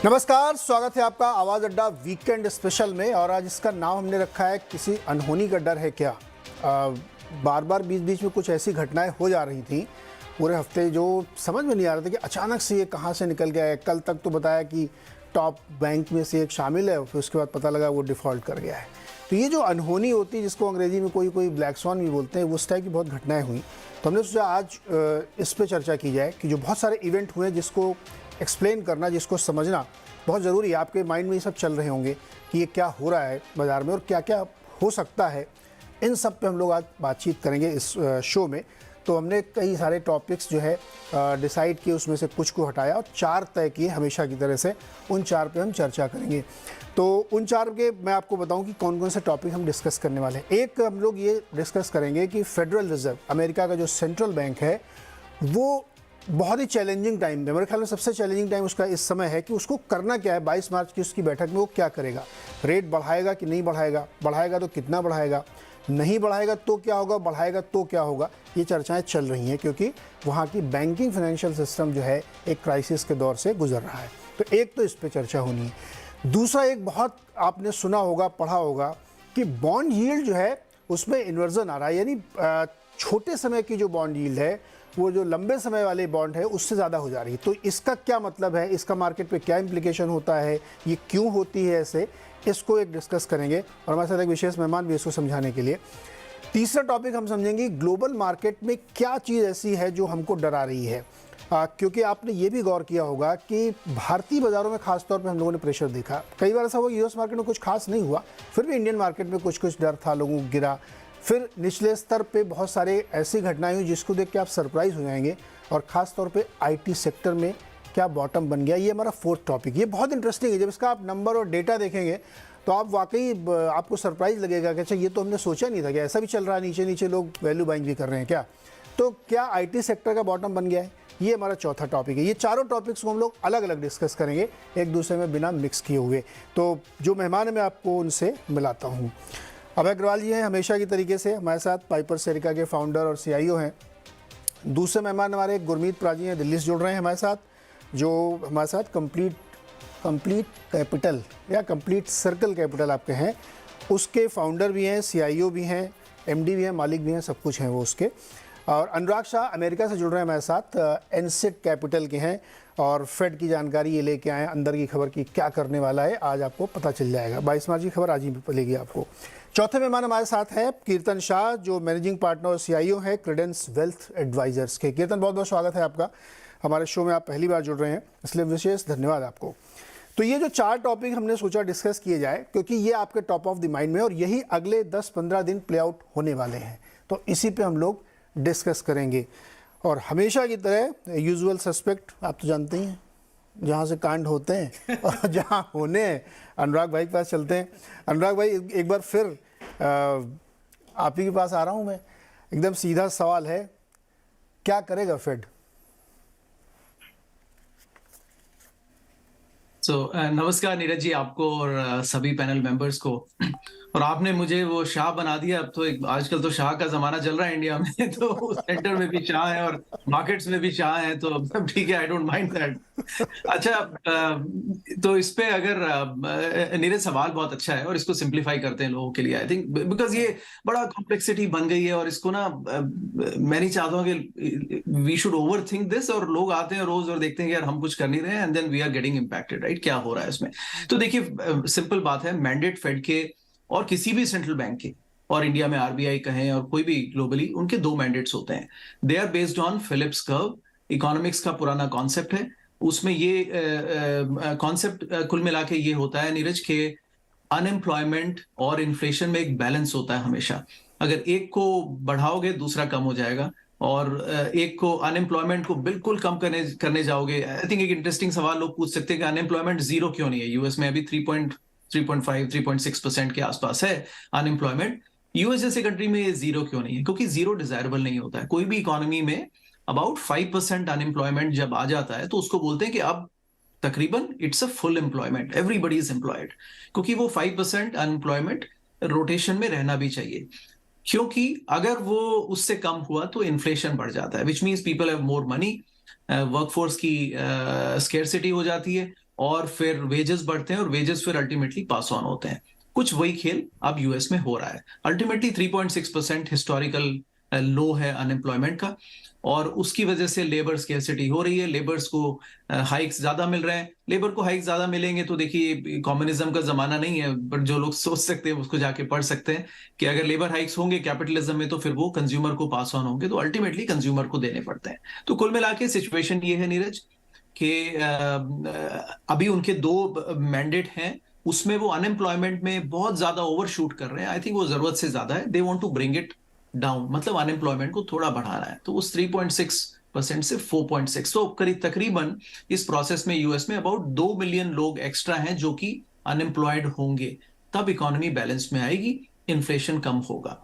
नमस्कार, स्वागत है आपका आवाज़ अड्डा वीकेंड स्पेशल में। और आज इसका नाम हमने रखा है किसी अनहोनी का डर है क्या। बार बार बीच बीच में कुछ ऐसी घटनाएं हो जा रही थी पूरे हफ्ते जो समझ में नहीं आ रहा था कि अचानक से ये कहाँ से निकल गया है। कल तक तो बताया कि टॉप बैंक में से एक शामिल है, फिर उसके बाद पता लगा वो डिफ़ॉल्ट कर गया है। तो ये जो अनहोनी होती है, जिसको अंग्रेजी में कोई कोई ब्लैक स्वॉन भी बोलते हैं, उस टाइप की बहुत घटनाएं हुई। तो हमने सोचा आज इस पे चर्चा की जाए कि जो बहुत सारे इवेंट हुए जिसको एक्सप्लेन करना, जिसको समझना बहुत ज़रूरी है। आपके माइंड में ये सब चल रहे होंगे कि ये क्या हो रहा है बाज़ार में और क्या क्या हो सकता है। इन सब पे हम लोग आज बातचीत करेंगे इस शो में। तो हमने कई सारे टॉपिक्स जो है डिसाइड किए, उसमें से कुछ को हटाया और 4 तय किए हमेशा की तरह से। उन 4 पे हम चर्चा करेंगे। तो उन 4 के मैं आपको बताऊं कि कौन कौन से टॉपिक हम डिस्कस करने वाले हैं। एक, हम लोग ये डिस्कस करेंगे कि फेडरल रिजर्व, अमेरिका का जो सेंट्रल बैंक है, वो बहुत ही चैलेंजिंग टाइम में, मेरे ख्याल में सबसे चैलेंजिंग टाइम उसका इस समय है कि उसको करना क्या है। 22 मार्च की उसकी बैठक में वो क्या करेगा। रेट बढ़ाएगा कि नहीं बढ़ाएगा, बढ़ाएगा तो कितना बढ़ाएगा, नहीं बढ़ाएगा तो क्या होगा, बढ़ाएगा तो क्या होगा। ये चर्चाएं चल रही हैं क्योंकि वहाँ की बैंकिंग फाइनेंशियल सिस्टम जो है एक क्राइसिस के दौर से गुजर रहा है। तो एक तो इस पर चर्चा होनी है। दूसरा, एक बहुत आपने सुना होगा, पढ़ा होगा कि बॉन्ड यील्ड जो है उसमें इन्वर्जन आ रहा है। यानी छोटे समय की जो बॉन्ड यील्ड है वो जो लंबे समय वाले बॉन्ड है उससे ज़्यादा हो जा रही है। तो इसका क्या मतलब है, इसका मार्केट पे क्या इम्प्लीकेशन होता है, ये क्यों होती है ऐसे, इसको एक डिस्कस करेंगे। और हमारे साथ एक विशेष मेहमान भी इसको समझाने के लिए। तीसरा टॉपिक हम समझेंगे ग्लोबल मार्केट में क्या चीज़ ऐसी है जो हमको डरा रही है। क्योंकि आपने ये भी गौर किया होगा कि भारतीय बाज़ारों में खासतौर पर हम लोगों ने प्रेशर देखा। कई बार ऐसा हुआ यूएस मार्केट में कुछ खास नहीं हुआ, फिर भी इंडियन मार्केट में कुछ कुछ डर था, लोगों को गिरा। फिर निचले स्तर पे बहुत सारे ऐसी घटनाएं हुई जिसको देख के आप सरप्राइज हो जाएंगे। और ख़ास तौर पे आईटी सेक्टर में क्या बॉटम बन गया। ये हमारा फोर्थ टॉपिक। ये बहुत इंटरेस्टिंग है। जब इसका आप नंबर और डेटा देखेंगे तो आप वाकई आपको सरप्राइज लगेगा कि अच्छा, ये तो हमने सोचा नहीं था कि ऐसा भी चल रहा है। नीचे नीचे लोग वैल्यू बाइंग भी कर रहे हैं क्या। तो क्या आईटी सेक्टर का बॉटम बन गया है, ये हमारा चौथा टॉपिक है। ये चारों टॉपिक्स को हम लोग अलग अलग डिस्कस करेंगे, एक दूसरे में बिना मिक्स किए हुए। तो जो मेहमान है मैं आपको उनसे मिलाता हूँ। अभय अग्रवाल जी हैं हमेशा की तरीके से हमारे साथ, पाइपर सेरिका के फाउंडर और सीईओ हैं। दूसरे मेहमान हमारे गुरमीत प्राजी हैं, दिल्ली से जुड़ रहे हैं हमारे साथ, जो हमारे साथ कंप्लीट कैपिटल या कंप्लीट सर्कल कैपिटल आपके हैं, उसके फाउंडर भी हैं, सीईओ भी हैं, एमडी भी हैं, मालिक भी हैं, सब कुछ हैं वो उसके। और अनुराग शाह अमेरिका से जुड़ रहे हैं हमारे साथ, एनसेट कैपिटल के हैं और फेड की जानकारी ये लेके आए हैं। अंदर की खबर की क्या करने वाला है आज आपको पता चल जाएगा। 22 मार्च की खबर आज ही मिलेगी आपको। चौथे मेहमान हमारे साथ हैं कीर्तन शाह, जो मैनेजिंग पार्टनर और सीईओ हैं क्रेडेंस वेल्थ एडवाइजर्स के। कीर्तन, बहुत बहुत स्वागत है आपका हमारे शो में। आप पहली बार जुड़ रहे हैं, इसलिए विशेष धन्यवाद आपको। तो ये जो 4 टॉपिक हमने सोचा डिस्कस किए जाए, क्योंकि ये आपके टॉप ऑफ द माइंड में और यही अगले 10-15 दिन प्ले आउट होने वाले हैं। तो इसी पे हम लोग डिस्कस करेंगे। और हमेशा की तरह यूजुअल सस्पेक्ट आप तो जानते ही हैं, जहाँ से कांड होते हैं और जहाँ होने हैं, अनुराग भाई के पास चलते हैं। अनुराग भाई, एक बार फिर आप ही के पास आ रहा हूँ मैं। एकदम सीधा सवाल है, क्या करेगा फेड? नमस्कार नीरज जी, आपको और सभी पैनल मेंबर्स को। और आपने मुझे वो शाह बना दिया। अब तो आजकल तो शाह का जमाना चल रहा है इंडिया में। तो सेंटर में भी शाह है और मार्केट्स में भी शाह है, तो ठीक है, आई डोंट माइंड दैट। अच्छा, तो इस पे अगर नीरज, सवाल बहुत अच्छा है और इसको सिंप्लीफाई करते हैं लोगों के लिए, आई थिंक, बिकॉज ये बड़ा कॉम्प्लेक्सिटी बन गई है और इसको ना मैं नहीं चाहता हूँ कि we should over think this. और लोग आते हैं रोज और देखते हैं कि यार हम कुछ कर नहीं रहे हैं, and then we are getting impacted, right. क्या हो रहा है इसमें? तो देखिए, सिंपल बात है, मैंडेट फेड के और किसी भी सेंट्रल बैंक के, और इंडिया में आरबीआई कहें और कोई भी ग्लोबली, उनके 2 मैंडेट्स होते हैं। They are based on Phillips curve. Economics का पुराना कॉन्सेप्ट है। उसमें ये कॉन्सेप्ट कुल मिला के ये होता है नीरज के अनएम्प्लॉयमेंट और इन्फ्लेशन में एक बैलेंस होता है हमेशा। अगर एक को बढ़ाओगे दूसरा कम हो जाएगा, और एक को, अनएम्प्लॉयमेंट को बिल्कुल कम करने जाओगे। आई थिंक एक इंटरेस्टिंग सवाल लोग पूछ सकते हैं कि अनएम्प्लॉयमेंट 0 क्यों नहीं है। यूएस में अभी 3.5-3.6% के आसपास है अनएम्प्लॉयमेंट। यूएस जैसे कंट्री में ये 0 क्यों नहीं है? क्योंकि 0 डिजायरेबल नहीं होता है। कोई भी इकोनॉमी में अबाउट 5% अनएम्प्लॉयमेंट जब आ जाता है तो उसको बोलते हैं कि अब तकरीबन it's a full employment, everybody is employed. क्योंकि वो 5% अनएम्प्लॉयमेंट रोटेशन में रहना भी चाहिए, क्योंकि अगर वो उससे कम हुआ तो इन्फ्लेशन बढ़ जाता है, which means people have more money, workforce की स्केर्सिटी हो जाती है, और फिर वेजेस बढ़ते हैं और वेजेस फिर अल्टीमेटली पास ऑन होते हैं। कुछ वही खेल अब यूएस में हो रहा है। अल्टीमेटली 3.6% हिस्टोरिकल लो है अनएम्प्लॉयमेंट का, और उसकी वजह से लेबर स्केर्सिटी हो रही है। लेबर्स को हाइक्स ज्यादा मिल रहे हैं। लेबर को हाइक्स ज्यादा मिलेंगे तो देखिए, कम्युनिज्म का जमाना नहीं है, बट जो लोग सोच सकते हैं उसको जाके पढ़ सकते हैं कि अगर लेबर हाइक्स होंगे कैपिटलिज्म में तो फिर वो कंज्यूमर को पास ऑन होंगे, तो अल्टीमेटली कंज्यूमर को देने पड़ते हैं। तो कुल मिला के सिचुएशन ये है नीरज कि अभी उनके 2 मैंडेट हैं, उसमें वो अनएम्प्लॉयमेंट में बहुत ज्यादा ओवरशूट कर रहे हैं। आई थिंक वो जरूरत से ज्यादा है। They want to bring it down, मतलब अनएम्प्लॉयमेंट को थोड़ा बढ़ाना है। तो उस 3.6% से 4.6, तो करीब तकरीबन इस प्रोसेस में यूएस में अबाउट 2 मिलियन लोग एक्स्ट्रा हैं जो कि अनएम्प्लॉयड होंगे। तब इकोनॉमी बैलेंस में आएगी, इन्फ्लेशन कम होगा।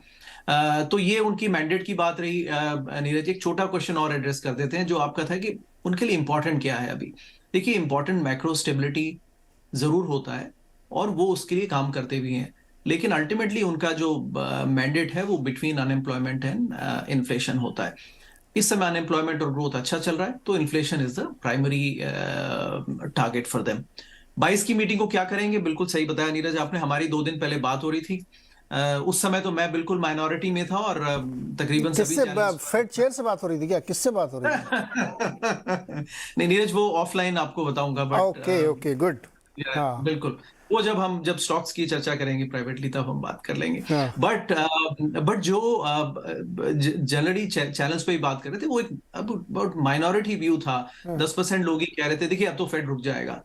तो ये उनकी मैंडेट की बात रही। नीरज, एक छोटा क्वेश्चन और एड्रेस कर देते हैं जो आपका था कि उनके लिए इंपॉर्टेंट क्या है अभी। देखिए, इंपॉर्टेंट मैक्रो स्टेबिलिटी जरूर होता है और वो उसके लिए काम करते भी हैं, लेकिन अल्टीमेटली उनका जो मैंडेट है वो बिटवीन अनएम्प्लॉयमेंट एंड इन्फ्लेशन होता है। इस समय अनएम्प्लॉयमेंट और ग्रोथ अच्छा चल रहा है, तो inflation is the primary target for them. 22 की मीटिंग को क्या करेंगे, बिल्कुल सही बताया नीरज आपने। हमारी 2 दिन पहले बात हो रही थी। उस समय तो मैं बिल्कुल माइनॉरिटी में था और तकरीबन सभी किससे चैनल्स फेड चेयर से बात हो रही थी क्या? किससे बात हो रही थी? नहीं नीरज, वो ऑफलाइन आपको बताऊंगा, बट ओके ओके गुड। हाँ बिल्कुल। वो जब स्टॉक्स की चर्चा करेंगे प्राइवेटली तब हम बात कर लेंगे। हाँ बट जो जनरली चैनल्स पे ही बात कर रहे थे, वो एक अबाउट माइनॉरिटी व्यू था। 10% लोग ही कह रहे थे देखिए अब तो फेड रुक जाएगा।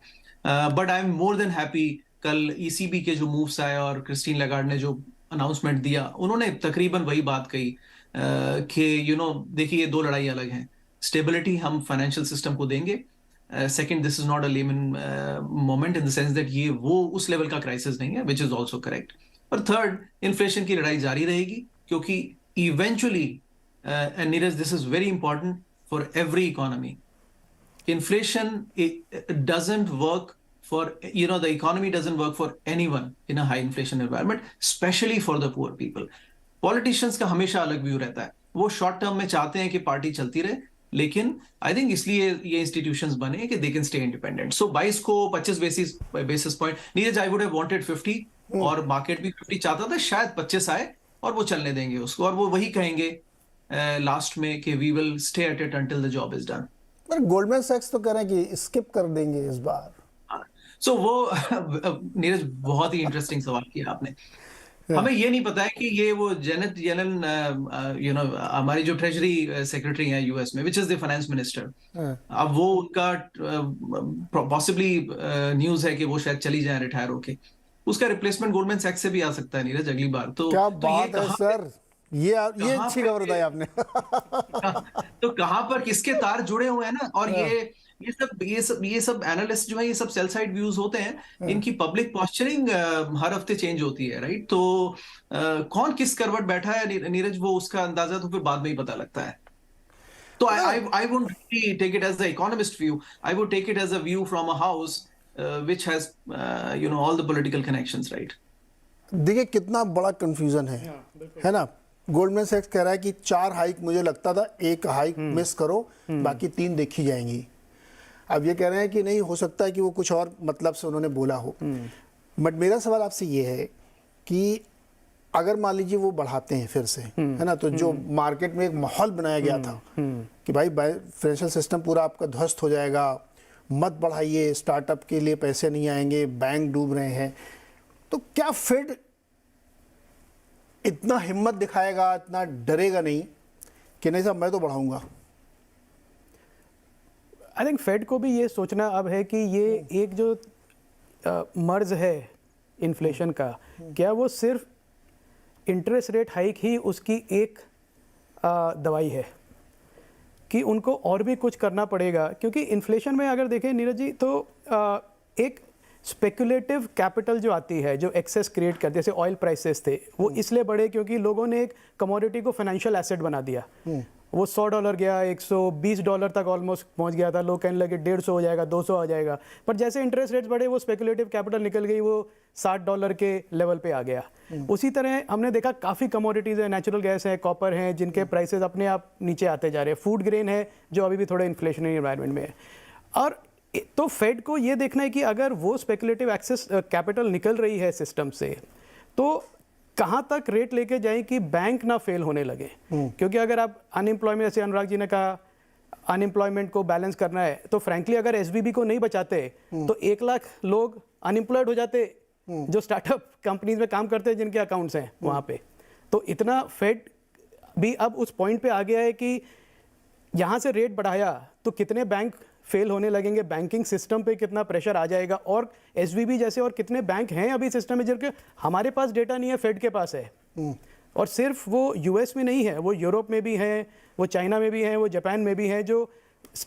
But I am more than happy, कल ईसीबी के जो मूव्स आए और क्रिस्टीन लेगार्ड ने जो अनाउंसमेंट दिया, उन्होंने तकरीबन वही बात कही कि देखिए ये 2 लड़ाई अलग हैं। स्टेबिलिटी हम फाइनेंशियल सिस्टम को देंगे। Second, this is not a lemon moment in the sense that ये वो उस लेवल का क्राइसिस नहीं है, विच इज ऑल्सो करेक्ट। और थर्ड, इन्फ्लेशन की लड़ाई जारी रहेगी, क्योंकि eventually, and Neeraj this is very important for every economy, inflation, it doesn't work for, the economy doesn't work for anyone in a high inflation environment, especially for the poor people. Politicians का हमेशा अलग view रहता है। वो short term में चाहते हैं कि पार्टी चलती रहे, लेकिन आई थिंक इसलिए ये इंस्टीट्यूशंस बने कि दे कैन स्टे इंडिपेंडेंट। सो 22 को 25 basis point, Neeraj I would have wanted 50, और मार्केट भी 50 चाहता था, शायद 25 आए और वो चलने देंगे उसको, और वो वही कहेंगे लास्ट में कि we will stay at it until the job is done. पर गोल्डमैन सैक्स तो कह रहे हैं कि स्किप कर देंगे इस बार। सो वो नीरज, बहुत ही इंटरेस्टिंग सवाल किया आपने। हमें ये नहीं पता है कि ये वो जेनेट येलन, हमारी जो ट्रेजरी सेक्रेटरी हैं यूएस में, which is the finance minister, अब वो उनका पॉसिबली न्यूज है कि वो शायद चली जाए रिटायर होके। उसका रिप्लेसमेंट गोल्डमैन सैक्स से भी आ सकता है नीरज अगली बार। तो क्या तो बात है सर, ये अच्छी खबर बताई आपने। तो कहां पर किसके तार जुड़े हुए हैं ना, और ये सब एनालिस्ट जो है, ये सब सेल साइड व्यूज होते हैं, इनकी पब्लिक पॉस्चरिंग हर हफ्ते चेंज होती है, राइट। तो कौन किस करवट बैठा है नीरज, वो उसका अंदाजा तो फिर बाद में ही पता लगता है। तो I would take it as the economist view, I would take it as a view from a house which has all the political connections, right. देखिए कितना बड़ा कंफ्यूजन है ना। गोल्डमैन सैक्स कह रहा है कि 4 हाइक मुझे लगता था, 1 हाइक मिस करो, बाकी 3 देखी जाएंगी। अब ये कह रहे हैं कि नहीं, हो सकता है कि वो कुछ और मतलब से उन्होंने बोला हो। बट मेरा सवाल आपसे ये है कि अगर मान लीजिए वो बढ़ाते हैं फिर से, है ना, तो जो मार्केट में एक माहौल बनाया गया था कि भाई फाइनेंशियल सिस्टम पूरा आपका ध्वस्त हो जाएगा, मत बढ़ाइए, स्टार्टअप के लिए पैसे नहीं आएंगे, बैंक डूब रहे हैं, तो क्या फेड इतना हिम्मत दिखाएगा, इतना डरेगा नहीं कि नहीं साहब मैं तो बढ़ाऊंगा? आई थिंक फेड को भी ये सोचना अब है कि ये एक जो मर्ज है इन्फ्लेशन का, क्या वो सिर्फ इंटरेस्ट रेट हाइक ही उसकी एक दवाई है, कि उनको और भी कुछ करना पड़ेगा। क्योंकि इन्फ्लेशन में अगर देखें नीरज जी, तो एक स्पेकुलेटिव कैपिटल जो आती है, जो एक्सेस क्रिएट करती है, जैसे ऑयल प्राइसेस थे, वो इसलिए बढ़े क्योंकि लोगों ने एक कमोडिटी को फाइनेंशियल एसेट बना दिया। वो $100 गया, $120 तक ऑलमोस्ट पहुंच गया था, लोग कहने लगे 150 हो जाएगा, 200 आ जाएगा। पर जैसे इंटरेस्ट रेट्स बढ़े, वो स्पेकुलेटिव कैपिटल निकल गई, वो $60 के लेवल पे आ गया। उसी तरह हमने देखा काफ़ी कमोडिटीज़ हैं, नेचुरल गैस है, कॉपर हैं, जिनके प्राइसेस अपने आप नीचे आते जा रहे हैं। फूड ग्रेन है जो अभी भी थोड़े इन्फ्लेशनरी एनवायरनमेंट में है। और तो फेड को ये देखना है कि अगर वो स्पेकुलेटिव एक्सेस कैपिटल निकल रही है सिस्टम से, तो कहाँ तक रेट लेके जाएं कि बैंक ना फेल होने लगे। क्योंकि अगर आप अनएम्प्लॉयमेंट, जैसे अनुराग जी ने कहा, अनएम्प्लॉयमेंट को बैलेंस करना है, तो फ्रैंकली अगर एसबीबी को नहीं बचाते तो 1 लाख लोग अनएम्प्लॉयड हो जाते जो स्टार्टअप कंपनीज में काम करते हैं, जिनके अकाउंट्स हैं वहाँ पे। तो इतना फेड भी अब उस पॉइंट पे आ गया है कि यहाँ से रेट बढ़ाया तो कितने बैंक फेल होने लगेंगे, बैंकिंग सिस्टम पे कितना प्रेशर आ जाएगा, और एसवीबी जैसे और कितने बैंक हैं अभी सिस्टम में जिनके हमारे पास डेटा नहीं है, फेड के पास है। और सिर्फ वो यूएस में नहीं है, वो यूरोप में भी हैं, वो चाइना में भी हैं, वो जापान में भी हैं, जो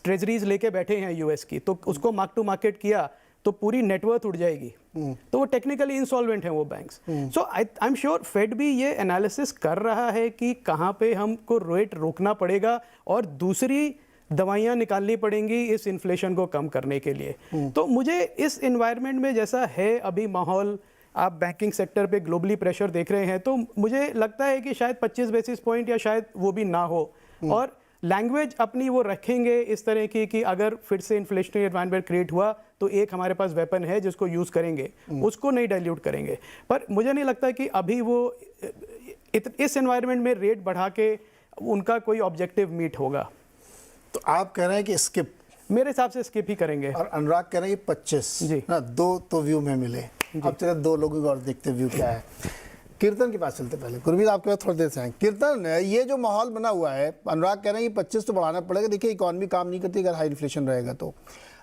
ट्रेजरीज लेके बैठे हैं यूएस की, तो उसको मार्क टू मार्केट किया तो पूरी नेटवर्थ उड़ जाएगी। तो वो टेक्निकली इंसॉल्वेंट हैं वो banks. So I am sure Fed भी ये एनालिसिस कर रहा है कि कहाँ पे हमको रेट रोकना पड़ेगा और दूसरी दवाइयाँ निकालनी पड़ेंगी इस इन्फ्लेशन को कम करने के लिए। तो मुझे इस एनवायरनमेंट में जैसा है अभी माहौल, आप बैंकिंग सेक्टर पे ग्लोबली प्रेशर देख रहे हैं, तो मुझे लगता है कि शायद 25 बेसिस पॉइंट या शायद वो भी ना हो, और लैंग्वेज अपनी वो रखेंगे इस तरह की कि अगर फिर से इन्फ्लेशनरी एनवायरनमेंट क्रिएट हुआ तो एक हमारे पास वेपन है जिसको यूज़ करेंगे, उसको नहीं डाइल्यूट करेंगे। पर मुझे नहीं लगता कि अभी वो इस एनवायरनमेंट में रेट बढ़ा के उनका कोई ऑब्जेक्टिव मीट होगा। तो आप कह रहे हैं कि स्किप, मेरे हिसाब से स्किप ही करेंगे। और अनुराग कह रहे हैं 25 जी ना, 2 तो व्यू में मिले। अब चलो 2 लोगों को और देखते व्यू क्या है। कीर्तन के पास चलते पहले, गुरमीत आपके पास थोड़ी देर से आए। कीर्तन, ये जो माहौल बना हुआ है, अनुराग कह रहे हैं कि 25 तो बढ़ाना पड़ेगा। देखिए इकॉनमी काम नहीं करती अगर हाई इन्फ्लेशन रहेगा तो।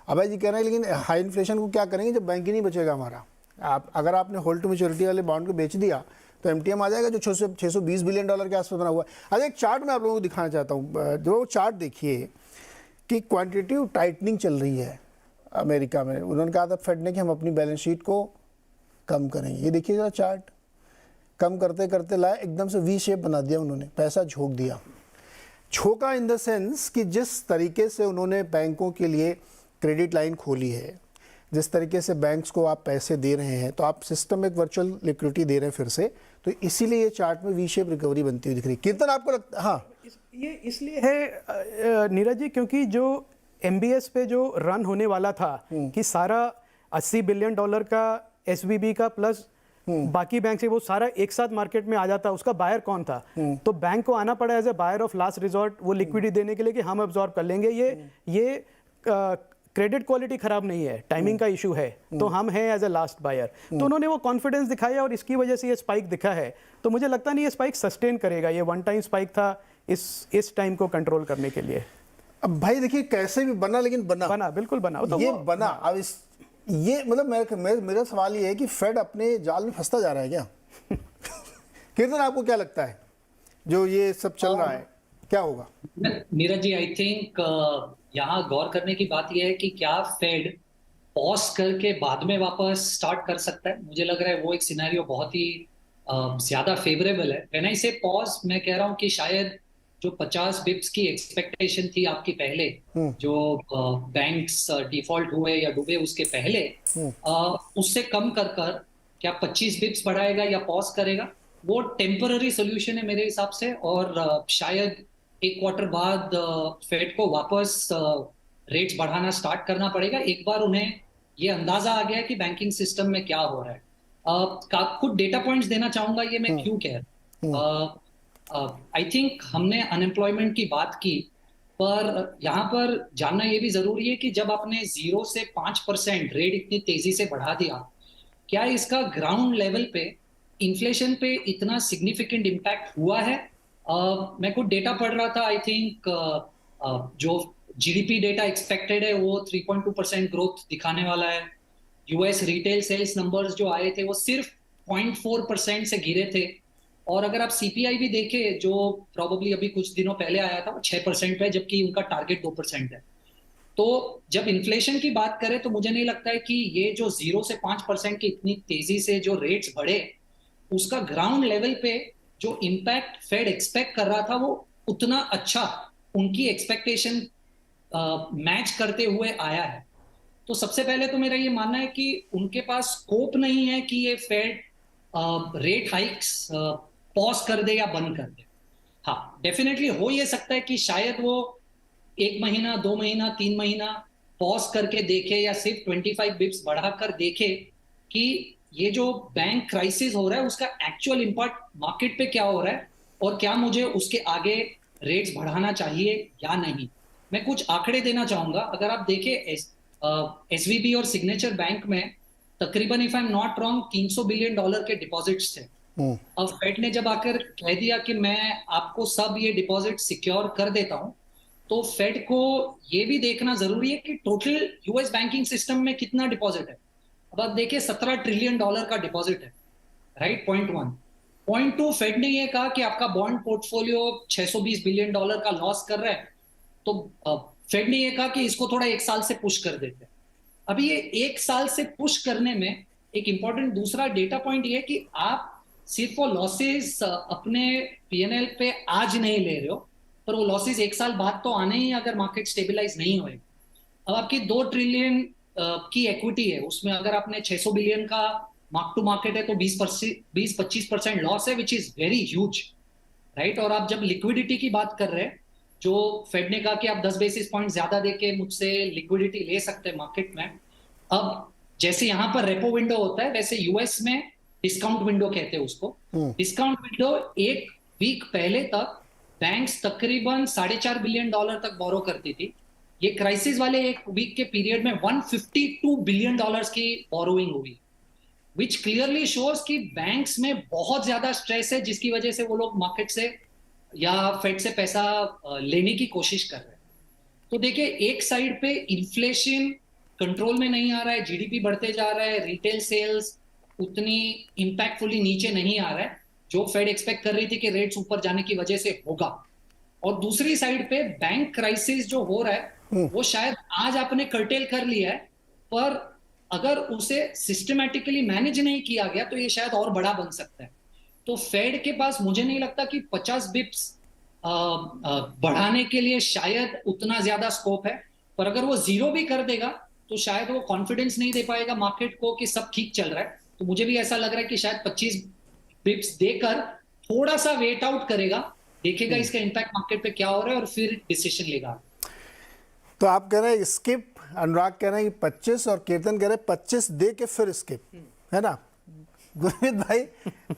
अभय जी कह रहे हैं लेकिन हाई इन्फ्लेशन को क्या करेंगे जब बैंक ही नहीं बचेगा हमारा। आप अगर आपने होल्ड टू मैच्योरिटी वाले बॉन्ड को बेच दिया तो एमटीएम आ जाएगा जो $620 बिलियन के आसपास बना हुआ है। अच्छा, एक चार्ट मैं आप लोगों को दिखाना चाहता हूँ। जो चार्ट देखिए कि क्वांटिटेटिव टाइटनिंग चल रही है अमेरिका में। उन्होंने कहा था फेड ने कि हम अपनी बैलेंस शीट को कम करेंगे। ये देखिए जरा चार्ट, कम करते करते लाए एकदम से वी शेप बना दिया उन्होंने, पैसा झोंक दिया। झोंका इन द सेंस कि जिस तरीके से उन्होंने बैंकों के लिए क्रेडिट लाइन खोली है, जिस तरीके से बैंक्स को आप पैसे दे रहे हैं, तो आप सिस्टम में एक वर्चुअल लिक्विडिटी दे रहे हैं फिर से, तो इसीलिए ये चार्ट में वी शेप रिकवरी बनती हुई दिख रही है। कीर्तन आपको लगता? हाँ, ये इसलिए है नीरज जी, क्योंकि जो एमबीएस पे जो रन होने वाला था कि सारा $80 बिलियन का एसवीबी का प्लस बाकी बैंक से वो सारा एक साथ मार्केट में आ जाता, उसका बायर कौन था? तो बैंक को आना पड़ा as a buyer of last resort, वो लिक्विडिटी देने के लिए कि हम अब्जॉर्ब कर लेंगे। ये क्रेडिट क्वालिटी खराब नहीं है, टाइमिंग का इशू है, तो हम हैं एज ए लास्ट बायर। तो उन्होंने वो कॉन्फिडेंस दिखाया और इसकी वजह से ये स्पाइक दिखा है। तो मुझे लगता नहीं ये स्पाइक सस्टेन करेगा, ये वन टाइम स्पाइक था इस टाइम को कंट्रोल करने के लिए। अब भाई देखिए कैसे भी बना, लेकिन बना बिल्कुल बना तो ये बना। अब ये मतलब मेरा सवाल ये है कि फेड अपने जाल में फंसता जा रहा है क्या? कीर्तन आपको क्या लगता है जो ये सब चल रहा है क्या होगा? नीरज जी, आई थिंक यहाँ गौर करने की बात यह है कि क्या फेड पॉज करके बाद में वापस स्टार्ट कर सकता है। मुझे लग रहा है वो एक सिनेरियो बहुत ही ज्यादा फेवरेबल है। व्हेन आई से पॉज, मैं कह रहा हूँ कि शायद जो 50 बिप्स की एक्सपेक्टेशन थी आपकी पहले, जो बैंक्स डिफॉल्ट हुए या डूबे उसके पहले, उससे कम कर क्या 25 बिप्स बढ़ाएगा या पॉज करेगा, वो टेम्पररी सोल्यूशन है मेरे हिसाब से। और शायद एक क्वार्टर बाद फेड को वापस रेट्स बढ़ाना स्टार्ट करना पड़ेगा। एक बार उन्हें ये अंदाजा आ गया है कि बैंकिंग सिस्टम में क्या हो रहा है। कुछ डेटा पॉइंट्स देना चाहूंगा, ये मैं क्यों कह रहा हूँ। आई थिंक हमने अनएम्प्लॉयमेंट की बात की, पर यहाँ पर जानना ये भी जरूरी है कि जब आपने 0 से 5% रेट इतनी तेजी से बढ़ा दिया, क्या इसका ग्राउंड लेवल पे इन्फ्लेशन पे इतना सिग्निफिकेंट इम्पैक्ट हुआ है? मैं कुछ डेटा पढ़ रहा था, आई थिंक जो जीडीपी डेटा एक्सपेक्टेड है वो 3.2% ग्रोथ दिखाने वाला है। यूएस रिटेल सेल्स नंबर्स जो आए थे वो सिर्फ 0.4% से गिरे थे। और अगर आप सीपीआई भी देखें जो प्रोबेबली अभी कुछ दिनों पहले आया था, वो 6% पे, जबकि उनका टारगेट 2% है। तो जब इन्फ्लेशन की बात करें तो मुझे नहीं लगता है कि ये जो 0 से 5% की इतनी तेजी से जो रेट्स बढ़े, उसका ग्राउंड लेवल पे जो इम्पैक्ट फेड एक्सपेक्ट कर रहा था वो उतना अच्छा उनकी एक्सपेक्टेशन मैच करते हुए आया है। तो सबसे पहले तो मेरा ये मानना है कि उनके पास स्कोप नहीं है कि ये फेड रेट हाइक्स पॉज कर दे या बंद कर दे। हाँ, डेफिनेटली हो ये सकता है कि शायद वो 1 महीना, 2 महीना, 3 महीना पॉज करके देखे या सिर्फ 25 बिप्स बढ़ाकर देखे कि ये जो बैंक क्राइसिस हो रहा है उसका एक्चुअल इम्पैक्ट मार्केट पे क्या हो रहा है और क्या मुझे उसके आगे रेट्स बढ़ाना चाहिए या नहीं। मैं कुछ आंकड़े देना चाहूंगा। अगर आप देखें एसवीबी और सिग्नेचर बैंक में तकरीबन if I am not wrong $300 billion के डिपॉजिट्स थे। अब फेड ने जब आकर कह दिया कि मैं आपको सब ये डिपॉजिट सिक्योर कर देता हूं, तो फेड को ये भी देखना जरूरी है कि टोटल यूएस बैंकिंग सिस्टम में कितना डिपॉजिट है। अब आप देखिए $17 ट्रिलियन का डिपॉजिट है, राइट। पॉइंट टू, फेड ने ये कहा कि आपका बॉन्ड पोर्टफोलियो $620 बिलियन का लॉस कर रहा है, तो फेड ने ये कहा कि इसको थोड़ा 1 साल से पुश कर देते हैं। अभी ये 1 साल से पुश करने में एक इंपॉर्टेंट दूसरा डेटा पॉइंट ये कि आप सिर्फ वो लॉसेस अपने पीएनएल पे आज नहीं ले रहे हो, पर वो लॉसेस 1 साल बाद तो आने ही अगर मार्केट स्टेबलाइज नहीं होए। अब आपकी 2 ट्रिलियन की इक्विटी है, उसमें अगर आपने 600 बिलियन का मार्क टू मार्केट है तो 20-25% लॉस है, which is very huge, right. और आप जब लिक्विडिटी की बात कर रहे हैं, जो फेड ने कहा कि आप 10 बेसिस पॉइंट ज्यादा देके मुझसे लिक्विडिटी ले सकते हैं मार्केट में। अब जैसे यहाँ पर रेपो विंडो होता है, वैसे यूएस में डिस्काउंट विंडो कहते हैं उसको। डिस्काउंट विंडो 1 वीक पहले तक बैंक्स तकरीबन $4.5 बिलियन तक बोरो करती थी। ये क्राइसिस वाले 1 वीक के पीरियड में $152 बिलियन की बोरोइंग हुई, विच क्लियरली शोज कि बैंक्स में बहुत ज्यादा स्ट्रेस है, जिसकी वजह से वो लोग मार्केट से या फेड से पैसा लेने की कोशिश कर रहे हैं। तो देखिए, एक साइड पे इन्फ्लेशन कंट्रोल में नहीं आ रहा है, जीडीपी बढ़ते जा रहा है, रिटेल सेल्स उतनी इंपैक्टफुली नीचे नहीं आ रहा है जो फेड एक्सपेक्ट कर रही थी कि रेट्स ऊपर जाने की वजह से होगा। और दूसरी साइड पे बैंक क्राइसिस जो हो रहा है वो शायद आज आपने कर्टेल कर लिया है, पर अगर उसे सिस्टमैटिकली मैनेज नहीं किया गया तो ये शायद और बड़ा बन सकता है। तो फेड के पास मुझे नहीं लगता कि 50 बिप्स बढ़ाने के लिए शायद उतना ज्यादा स्कोप है, पर अगर वो 0 भी कर देगा तो शायद वो कॉन्फिडेंस नहीं दे पाएगा मार्केट को कि सब ठीक चल रहा है। तो मुझे भी ऐसा लग रहा है कि शायद 25 बिप्स देकर थोड़ा सा वेट आउट करेगा, देखेगा इसका इंपैक्ट मार्केट पे क्या हो रहा है और फिर डिसीजन लेगा। तो आप कह रहे हैं स्किप, अनुराग कह रहे हैं कि 25 और कीर्तन कह रहे हैं 25 दे के फिर स्किप, है ना। गुरमीत भाई,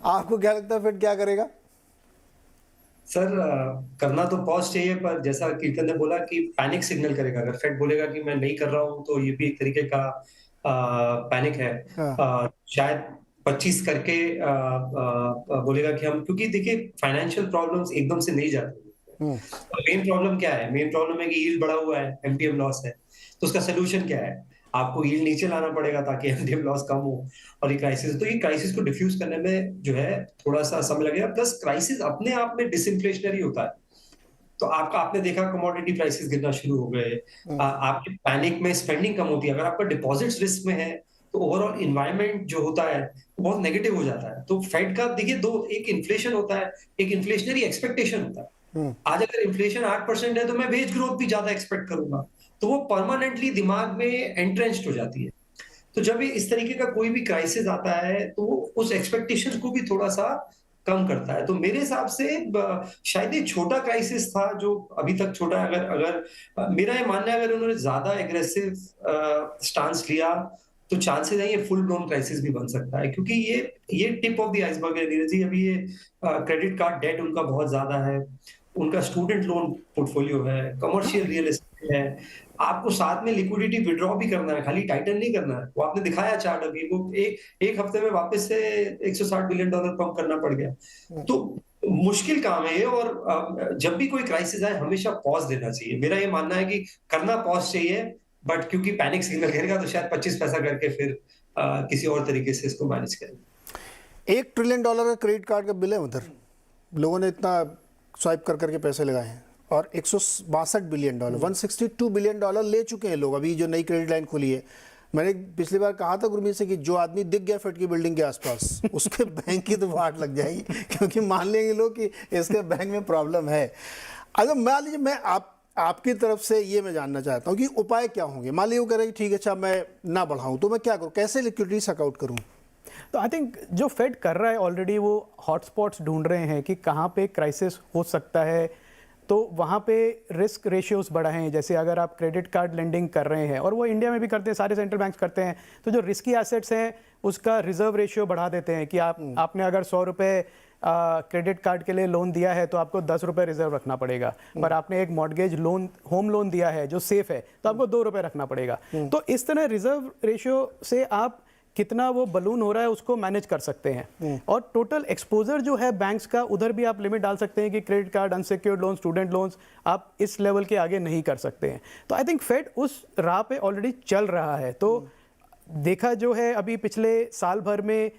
आपको क्या लगता है फिर क्या करेगा? सर, करना तो पॉज चाहिए, पर जैसा कीर्तन ने बोला कि पैनिक सिग्नल करेगा। अगर फेड बोलेगा कि मैं नहीं कर रहा हूं तो ये भी एक तरीके का पैनिक है। शायद 25 करके बोलेगा कि हम, क्योंकि देखिए फाइनेंशियल प्रॉब्लम्स एकदम से नहीं जाती। मेन प्रॉब्लम क्या है? मेन प्रॉब्लम है कि यील्ड बढ़ा हुआ है, एमटीएम लॉस है। तो उसका सोल्यूशन क्या है? आपको यील्ड नीचे लाना पड़ेगा ताकि एमटीएम लॉस कम हो। और ये क्राइसिस, तो ये क्राइसिस को डिफ्यूज करने में जो है थोड़ा सा समय लगेगा। प्लस क्राइसिस अपने आप में डिसइंफ्लेशनरी होता है। तो आपने देखा कमोडिटी प्राइसेस गिरना शुरू हो गए, आपके पैनिक में स्पेंडिंग कम होती है। अगर आपका डिपॉजिट्स रिस्क में है तो ओवरऑल इन्वायरमेंट जो होता है वो बहुत नेगेटिव हो जाता है। तो फेड का देखिए एक इन्फ्लेशन होता है, एक इन्फ्लेशनरी एक्सपेक्टेशन होता है। आज अगर इन्फ्लेशन 8% है तो मैं वेज ग्रोथ भी ज्यादा एक्सपेक्ट करूंगा, तो वो परमानेंटली दिमाग में एंट्रेंच्ड हो जाती है। तो जब इस तरीके का कोई भी क्राइसिस आता है तो उस एक्सपेक्टेशन को भी थोड़ा सा कम करता है। तो मेरे हिसाब से शायद ये छोटा क्राइसिस था जो अभी तक छोटा है। अगर मेरा ये मानना है, अगर उन्होंने ज्यादा एग्रेसिव स्टांस लिया तो चांसेस है ये फुल ब्लोन क्राइसिस भी बन सकता है, क्योंकि ये टिप ऑफ द आइसबर्ग है नीरज जी। अभी ये क्रेडिट कार्ड डेट उनका बहुत ज्यादा है, उनका स्टूडेंट लोन पोर्टफोलियो है, कमर्शियल रियल एस्टेट है। आपको साथ में लिक्विडिटी विड्रॉ भी करना है, खाली टाइटन नहीं करना है। वो आपने दिखाया चार्ट, अभी वो एक हफ्ते में वापस से $160 बिलियन पंप करना पड़ गया। तो मुश्किल काम है ये, और जब भी कोई क्राइसिस आए हमेशा पॉज देना चाहिए। मेरा ये मानना है कि करना पॉज चाहिए, बट क्योंकि पैनिक सिग्नल करेगा तो शायद 25 पैसा करके फिर किसी और तरीके से इसको मैनेज करेंगे। $1 ट्रिलियन का क्रेडिट कार्ड का बिल है उधर, लोगों ने इतना स्वाइप कर करके पैसे लगाए हैं, और $162 बिलियन, $162 बिलियन ले चुके हैं लोग। अभी जो नई क्रेडिट लाइन खुली है, मैंने पिछली बार कहा था गुरमीत से कि जो आदमी दिख गया फेड की बिल्डिंग के आसपास उसके बैंक की तो वाट लग जाएगी, क्योंकि मान लेंगे लोग कि इसके बैंक में प्रॉब्लम है। अगर मान लीजिए मैं आपकी तरफ से ये मैं जानना चाहता हूँ कि उपाय क्या होंगे। मान लीजिए वो कह रहे हैं ठीक है, अच्छा मैं ना बढ़ाऊँ तो मैं क्या करूँ, कैसे लिक्विडिटी सक आउट करूँ? तो आई थिंक जो फेड कर रहा है ऑलरेडी वो हॉटस्पॉट्स ढूंढ रहे हैं कि कहाँ पे क्राइसिस हो सकता है, तो वहाँ पे रिस्क रेशियोज बढ़ा हैं। जैसे अगर आप क्रेडिट कार्ड लेंडिंग कर रहे हैं, और वो इंडिया में भी करते हैं, सारे सेंट्रल बैंक्स करते हैं, तो जो रिस्की एसेट्स हैं उसका रिजर्व रेशियो बढ़ा देते हैं कि आपने अगर 100 रुपये क्रेडिट कार्ड के लिए लोन दिया है तो आपको 10 रुपये रिजर्व रखना पड़ेगा, पर आपने एक मॉर्गेज लोन, होम लोन दिया है जो सेफ है, तो आपको 2 रुपये रखना पड़ेगा। तो इस तरह रिजर्व रेशियो से आप कितना वो बलून हो रहा है उसको मैनेज कर सकते हैं। और टोटल एक्सपोजर जो है बैंक्स का, उधर भी आप लिमिट डाल सकते हैं कि credit card, unsecured loan, student loans आप इस लेवल के आगे नहीं कर सकते हैं। तो आई थिंक फेड उस राह पे ऑलरेडी चल रहा है। तो देखा जो है अभी पिछले साल भर में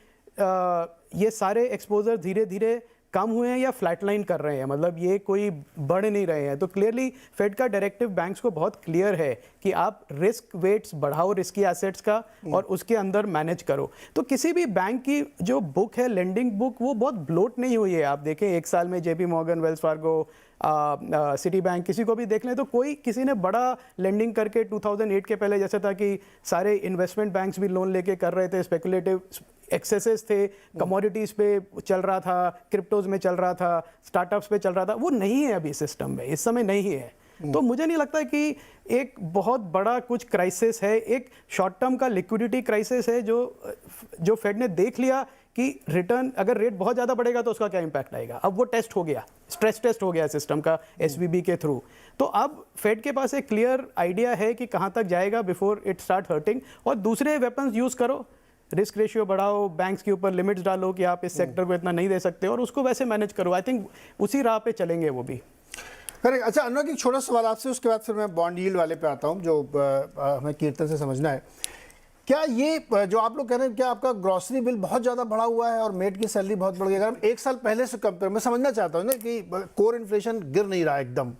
ये सारे एक्सपोजर धीरे धीरे कम हुए हैं या फ्लैटलाइन कर रहे हैं, मतलब ये कोई बढ़ नहीं रहे हैं। तो क्लियरली फेड का डायरेक्टिव बैंक्स को बहुत क्लियर है कि आप रिस्क वेट्स बढ़ाओ रिस्की एसेट्स का और उसके अंदर मैनेज करो। तो किसी भी बैंक की जो बुक है, लेंडिंग बुक, वो बहुत ब्लोट नहीं हुई है। आप देखें एक साल में JP Morgan, Wells Fargo, city bank, किसी को भी देख लें तो किसी ने बड़ा लेंडिंग करके 2008 के पहले जैसे था कि सारे इन्वेस्टमेंट बैंक्स भी लोन लेके कर रहे थे, स्पेकुलेटिव एक्सेसेस थे, कमोडिटीज़ पे चल रहा था, क्रिप्टोज में चल रहा था, स्टार्टअप्स पे चल रहा था, वो नहीं है अभी सिस्टम में, इस समय नहीं है। तो मुझे नहीं लगता कि एक बहुत बड़ा कुछ क्राइसिस है, एक शॉर्ट टर्म का लिक्विडिटी क्राइसिस है जो फेड ने देख लिया कि रिटर्न, अगर रेट बहुत ज़्यादा बढ़ेगा तो उसका क्या इम्पैक्ट आएगा। अब वो टेस्ट हो गया, स्ट्रेस टेस्ट हो गया सिस्टम का एसवीबी के थ्रू। तो अब फेड के पास एक क्लियर आइडिया है कि कहाँ तक जाएगा बिफोर इट स्टार्ट हर्टिंग। और दूसरे वेपन्स यूज़ करो, रिस्क रेशियो बढ़ाओ, बैंक्स के ऊपर लिमिट्स डालो कि आप इस सेक्टर को इतना नहीं दे सकते, और उसको वैसे मैनेज करो। आई थिंक उसी राह पे चलेंगे वो भी। करेक्ट। अच्छा अनुराग, एक छोटा सवाल आपसे, उसके बाद फिर मैं बॉन्ड यील्ड वाले पे आता हूँ जो हमें कीर्तन से समझना है। क्या ये जो आप लोग कह रहे हैं, क्या आपका ग्रॉसरी बिल बहुत ज़्यादा बढ़ा हुआ है और मेड की सैलरी बहुत बढ़ गई? अगर हम एक साल पहले से कंपेयर, मैं समझना चाहता हूँ ना कि कोर इन्फ्लेशन गिर नहीं रहा एकदम,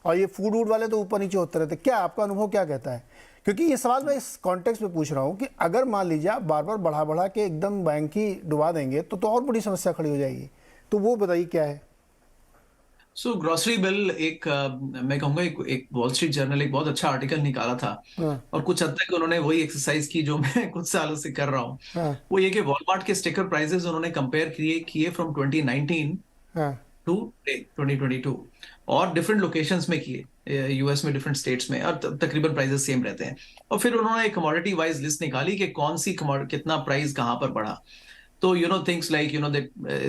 और ये फूड वूड वाले तो ऊपर नीचे होते रहते, क्या आपका अनुभव क्या कहता है? क्योंकि ये सवाल मैं इस कॉन्टेक्स्ट में पूछ रहा हूँ कि अगर मान लीजिए आप बार बार बढ़ा के एकदम बैंक ही डुबा देंगे तो और बड़ी समस्या खड़ी हो जाएगी। तो वो बताइए क्या है। सो ग्रोसरी बिल एक मैं कहूँगा एक वॉल स्ट्रीट जर्नल एक बहुत अच्छा आर्टिकल निकाला था, और कुछ हद तक उन्होंने वही एक्सरसाइज की जो मैं कुछ सालों से कर रहा हूँ। वो ये कि वॉलमार्ट के स्टिकर प्राइसेस उन्होंने कंपेयर किए फ्रॉम 2019 टू 2022, और डिफरेंट लोकेशंस में किए, यूएस में डिफरेंट स्टेट्स में, और तकरीबन प्राइसेस सेम रहते हैं। और फिर उन्होंने एक कमोडिटी वाइज लिस्ट निकाली कि कौन सी कितना प्राइस कहाँ पर बढ़ा। तो things like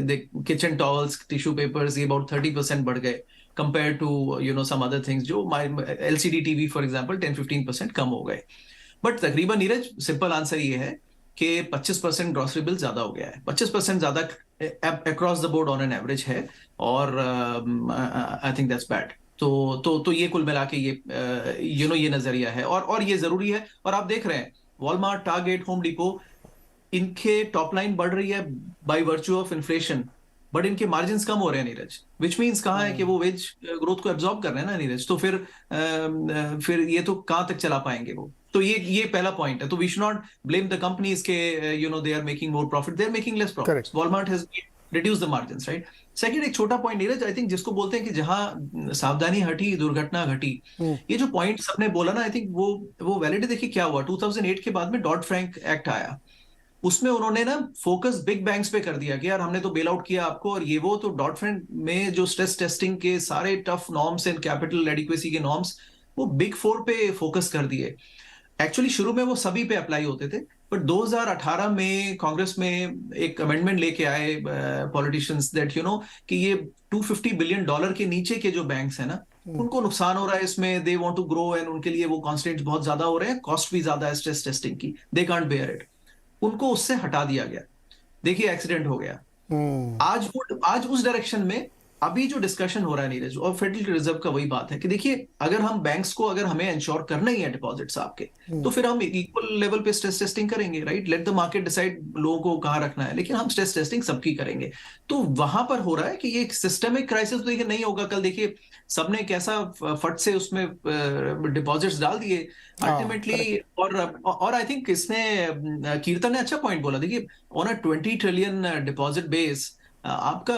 the kitchen towels, tissue papers, ये about 30% बढ़ गए compared to some other things, जो LCD TV for example 10-15% कम हो गए। बट तकरीबन नीरज, सिंपल आंसर ये है कि 25% ग्रॉसरी बिल ज्यादा हो गया है। 25% ज्यादा across the board on an average है, और आई थिंक दैट्स बैड। तो ये कुल मिला के ये नजरिया है, और ये जरूरी है। और आप देख रहे हैं वॉलमार्ट, टारगेट, होम डिपो, इनके टॉप लाइन बढ़ रही है by virtue of inflation, but इनके मार्जिन कम हो रहे हैं नीरज, विच मीन्स कहाँ है कि वो वेज ग्रोथ को एब्जॉर्ब कर रहे हैं ना नीरज। तो फिर ये तो कहाँ तक चला पाएंगे वो। तो ये पहला पॉइंट है। तो we should not blame the companies के they are making more profit, they are making less profit. Walmart has reduce the margins, right. Second, एक छोटा पॉइंट नीरज, आई थिंक जिसको बोलते हैं कि जहां सावधानी हटी दुर्घटना घटी, ये जो पॉइंट सबने बोला ना, आई थिंक वो वैलिड है। देखिए क्या हुआ, 2008 के बाद में डॉट फ्रैंक एक्ट आया, उसमें उन्होंने ना फोकस बिग बैंक्स पे कर दिया कि यार हमने तो बेल आउट किया आपको, और ये वो। तो डॉट फ्रैंक में जो स्ट्रेस टेस्टिंग के सारे tough norms and capital adequacy के नॉर्म्स, वो बिग फोर पे फोकस कर दिए। एक्चुअली शुरू में वो सभी पे अप्लाई होते थे, बट 2018 में कांग्रेस में एक अमेंडमेंट लेके आए पॉलिटिशियंस दैट कि ये $250 बिलियन के नीचे के जो बैंक्स है ना, उनको नुकसान हो रहा है इसमें, they want to grow, and उनके लिए वो कॉन्स्टेंट्स बहुत ज्यादा हो रहे हैं, कॉस्ट भी ज्यादा है स्ट्रेस टेस्टिंग की, दे कांट बेयर इट, उनको उससे हटा दिया गया। देखिए एक्सीडेंट हो गया। आज उस डायरेक्शन में अभी जो डिस्कशन हो रहा है नीरज, और फेडरल रिजर्व का वही बात है कि देखिए अगर हम बैंक्स को, अगर हमें इंश्योर करना ही है डिपॉजिट्स आपके, तो फिर हम इक्वल लेवल पे स्ट्रेस टेस्टिंग करेंगे, right. Let the market decide लोगों को कहाँ रखना है, लेकिन हम स्ट्रेस टेस्टिंग सबकी करेंगे। तो वहां पर हो रहा है कि ये सिस्टमिक क्राइसिस देखिए नहीं होगा। कल देखिए सबने कैसा फट से उसमें डिपॉजिट्स डाल दिए अल्टीमेटली। और आई थिंक इसने, कीर्तन ने अच्छा पॉइंट बोला। देखिए on a 20 trillion deposit base, आपका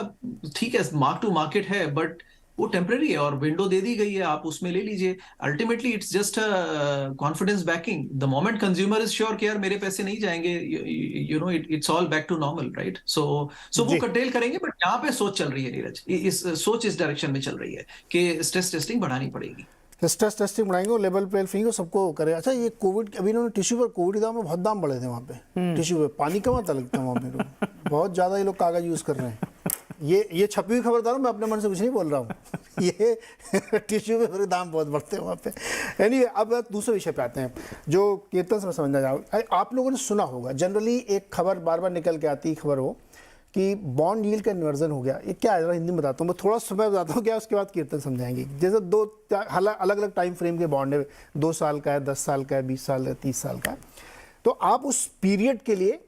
ठीक है मार्क टू मार्केट है, बट वो टेम्पररी है और विंडो दे दी गई है, आप उसमें ले लीजिए। Ultimately it's just confidence backing. The moment consumer is sure कि यार मेरे पैसे नहीं जाएंगे, you know, it's all back to normal, right? So वो जी। कर्टेल करेंगे, बट यहाँ पे सोच चल रही है नीरज, इस डायरेक्शन में चल रही है कि स्ट्रेस टेस्टिंग बढ़ानी पड़ेगी। स्ट्रेस टेस्टिंग बढ़ाएंगे और लेवल प्लेइंग फील्ड को सबको करे। अच्छा, ये कोविड, अभी इन्होंने टिश्यू पर, कोविड के दाम में बहुत दाम बढ़े थे वहाँ पे, टिश्यू पे पानी कम आता लगता है वहाँ पे तो बहुत ज़्यादा ये लोग कागज़ यूज़ कर रहे हैं। ये छपी हुई खबरदार, मैं अपने मन से कुछ नहीं बोल रहा हूँ ये टिश्यू पेपर के दाम बहुत बढ़ते हैं वहाँ पे। एनीवे, अब दूसरे विषय पे आते हैं जो कीर्तन से मैं समझना चाहूँगा। आप लोगों ने सुना होगा जनरली एक खबर बार बार निकल के आती है, खबर हो कि बॉन्ड यील्ड का इन्वर्जन हो गया। ये क्या है, जरा हिंदी में बताता हूँ, मैं थोड़ा समय बताता हूँ क्या, उसके बाद कीर्तन समझाएंगे। जैसे दो अलग अलग टाइम फ्रेम के बॉन्ड है, 2 साल का है, 10 साल का है, 20 साल है, 30 साल का है। तो आप उस पीरियड के लिए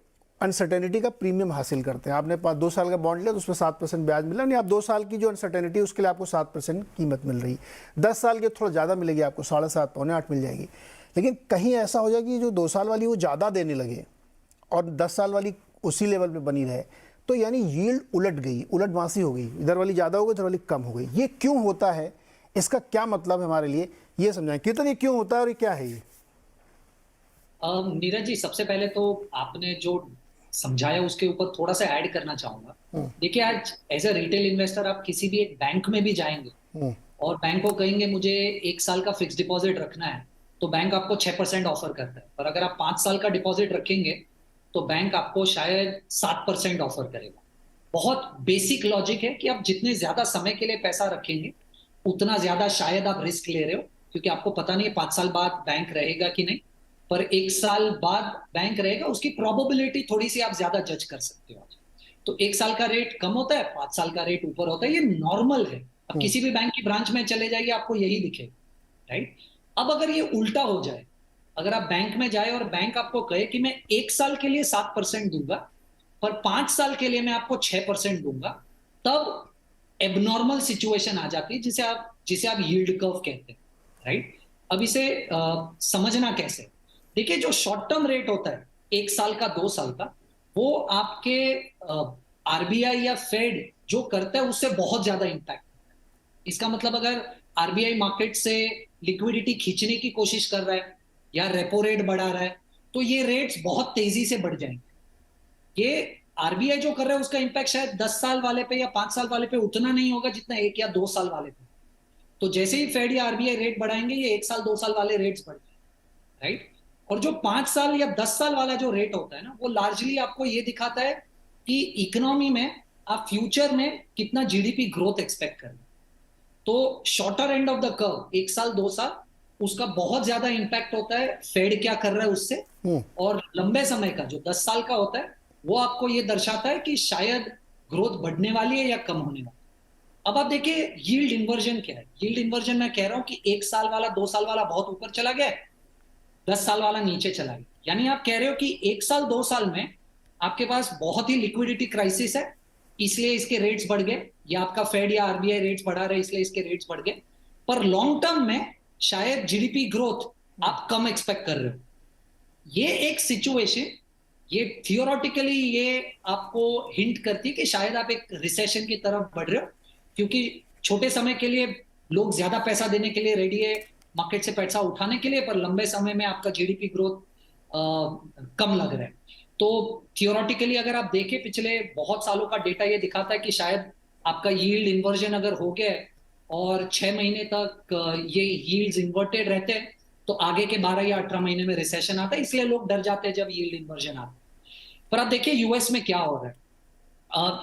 अनसर्टेनिटी का प्रीमियम हासिल करते हैं। आपने 2 साल का बॉन्ड लिया तो उसमें 7% ब्याज मिला, नहीं आप 2 साल की जो अनसर्टेनिटी उसके लिए आपको 7% कीमत मिल रही। 10 साल के थोड़ा ज़्यादा मिलेगी आपको, 7.5 पौने 8 मिल जाएगी। लेकिन कहीं ऐसा हो जाए कि जो 2 साल वाली वो ज़्यादा देने लगे और 10 साल वाली उसी लेवल पे बनी रहे, तो यानी यील्ड उलट गई, उलटवासी हो गई, इधर वाली ज़्यादा हो गई, इधर वाली कम हो गई। ये क्यों होता है, इसका क्या मतलब है हमारे लिए, ये समझाएं। कीर्तन, ये क्यों होता है और ये क्या है ये? नीरज जी, सबसे पहले तो आपने जो समझाया उसके ऊपर थोड़ा सा ऐड करना चाहूंगा। देखिए, आज एज अ रिटेल इन्वेस्टर आप किसी भी एक बैंक में भी जाएंगे और बैंक को कहेंगे मुझे 1 साल का फिक्स डिपॉजिट रखना है, तो बैंक आपको 6% ऑफर करता है। पर अगर आप 5 साल का डिपॉजिट रखेंगे तो बैंक आपको शायद 7% ऑफर करेगा। बहुत बेसिक लॉजिक है कि आप जितने ज्यादा समय के लिए पैसा रखेंगे उतना ज्यादा शायद आप रिस्क ले रहे हो, क्योंकि आपको पता नहीं है 5 साल बाद बैंक रहेगा कि नहीं, पर 1 साल बाद बैंक रहेगा, उसकी प्रोबेबिलिटी थोड़ी सी आप ज्यादा जज कर सकते हो। तो 1 साल का रेट कम होता है, 5 साल का रेट ऊपर होता है, ये नॉर्मल है। अब किसी भी बैंक की ब्रांच में चले जाइए, आपको यही दिखेगा, राइट? अब अगर ये उल्टा हो जाए, अगर आप बैंक में जाए और बैंक आपको कहे कि मैं 1 साल के लिए 7% दूंगा पर 5 साल के लिए मैं आपको 6% दूंगा, तब एबनॉर्मल सिचुएशन आ जाती है जिसे आप यील्ड कर्व कहते हैं, राइट? अब इसे समझना कैसे? देखिए, जो शॉर्ट टर्म रेट होता है 1 साल का, 2 साल का, वो आपके आरबीआई या फेड जो करता है उससे बहुत ज्यादा इंपैक्ट होता है। इसका मतलब अगर आरबीआई मार्केट से लिक्विडिटी खींचने की कोशिश कर रहा है या रेपो रेट बढ़ा रहा है, तो ये रेट्स बहुत तेजी से बढ़ जाएंगे। ये आरबीआई जो कर रहा है उसका इंपैक्ट शायद 10 साल वाले पे या 5 साल वाले पे उतना नहीं होगा जितना 1 या 2 साल वाले पे। तो जैसे ही फेड या आरबीआई रेट बढ़ाएंगे, ये 1 साल 2 साल वाले रेट्स बढ़ जाएंगे, राइट? और जो 5 साल या 10 साल वाला जो रेट होता है ना, वो लार्जली आपको ये दिखाता है कि इकोनॉमी में आप फ्यूचर में कितना जीडीपी ग्रोथ एक्सपेक्ट कर रहे हैं। तो shorter end of the curve, 1 साल 2 साल, उसका बहुत ज्यादा इंपैक्ट होता है फेड क्या कर रहा है उससे। और लंबे समय का जो 10 साल का होता है वो आपको ये दर्शाता है कि शायद ग्रोथ बढ़ने वाली है या कम होने वाली है। अब आप देखिए यील्ड इन्वर्जन क्या है। यील्ड इन्वर्जन मैं कह रहा हूं कि 1 साल वाला 2 साल वाला बहुत ऊपर चला गया, 10 साल वाला नीचे चला गया। यानी आप कह रहे हो कि 1 साल 2 साल में आपके पास बहुत ही लिक्विडिटी क्राइसिस है, इसलिए इसके रेट्स बढ़ गए, या आपका फेड या आरबीआई रेट्स बढ़ा रहे इसलिए इसके रेट्स बढ़ गए। पर लॉन्ग टर्म में शायद जीडीपी ग्रोथ आप कम एक्सपेक्ट कर रहे हो। ये एक सिचुएशन, ये थियोरेटिकली ये आपको हिंट करती है कि शायद आप एक रिसेशन की तरफ बढ़ रहे हो, क्योंकि छोटे समय के लिए लोग ज्यादा पैसा देने के लिए रेडी है, मार्केट से पैसा उठाने के लिए, पर लंबे समय में आपका जीडीपी ग्रोथ कम लग रहा है। तो थियोरेटिकली अगर आप देखें, पिछले बहुत सालों का डेटा ये दिखाता है कि शायद आपका यील्ड इन्वर्जन अगर हो गया है और 6 महीने तक ये यील्ड्स इन्वर्टेड रहते हैं, तो आगे के 12 या 18 महीने में रिसेशन आता है, इसलिए लोग डर जाते हैं जब यील्ड इन्वर्जन आता है। पर आप देखिए यूएस में क्या हो रहा है।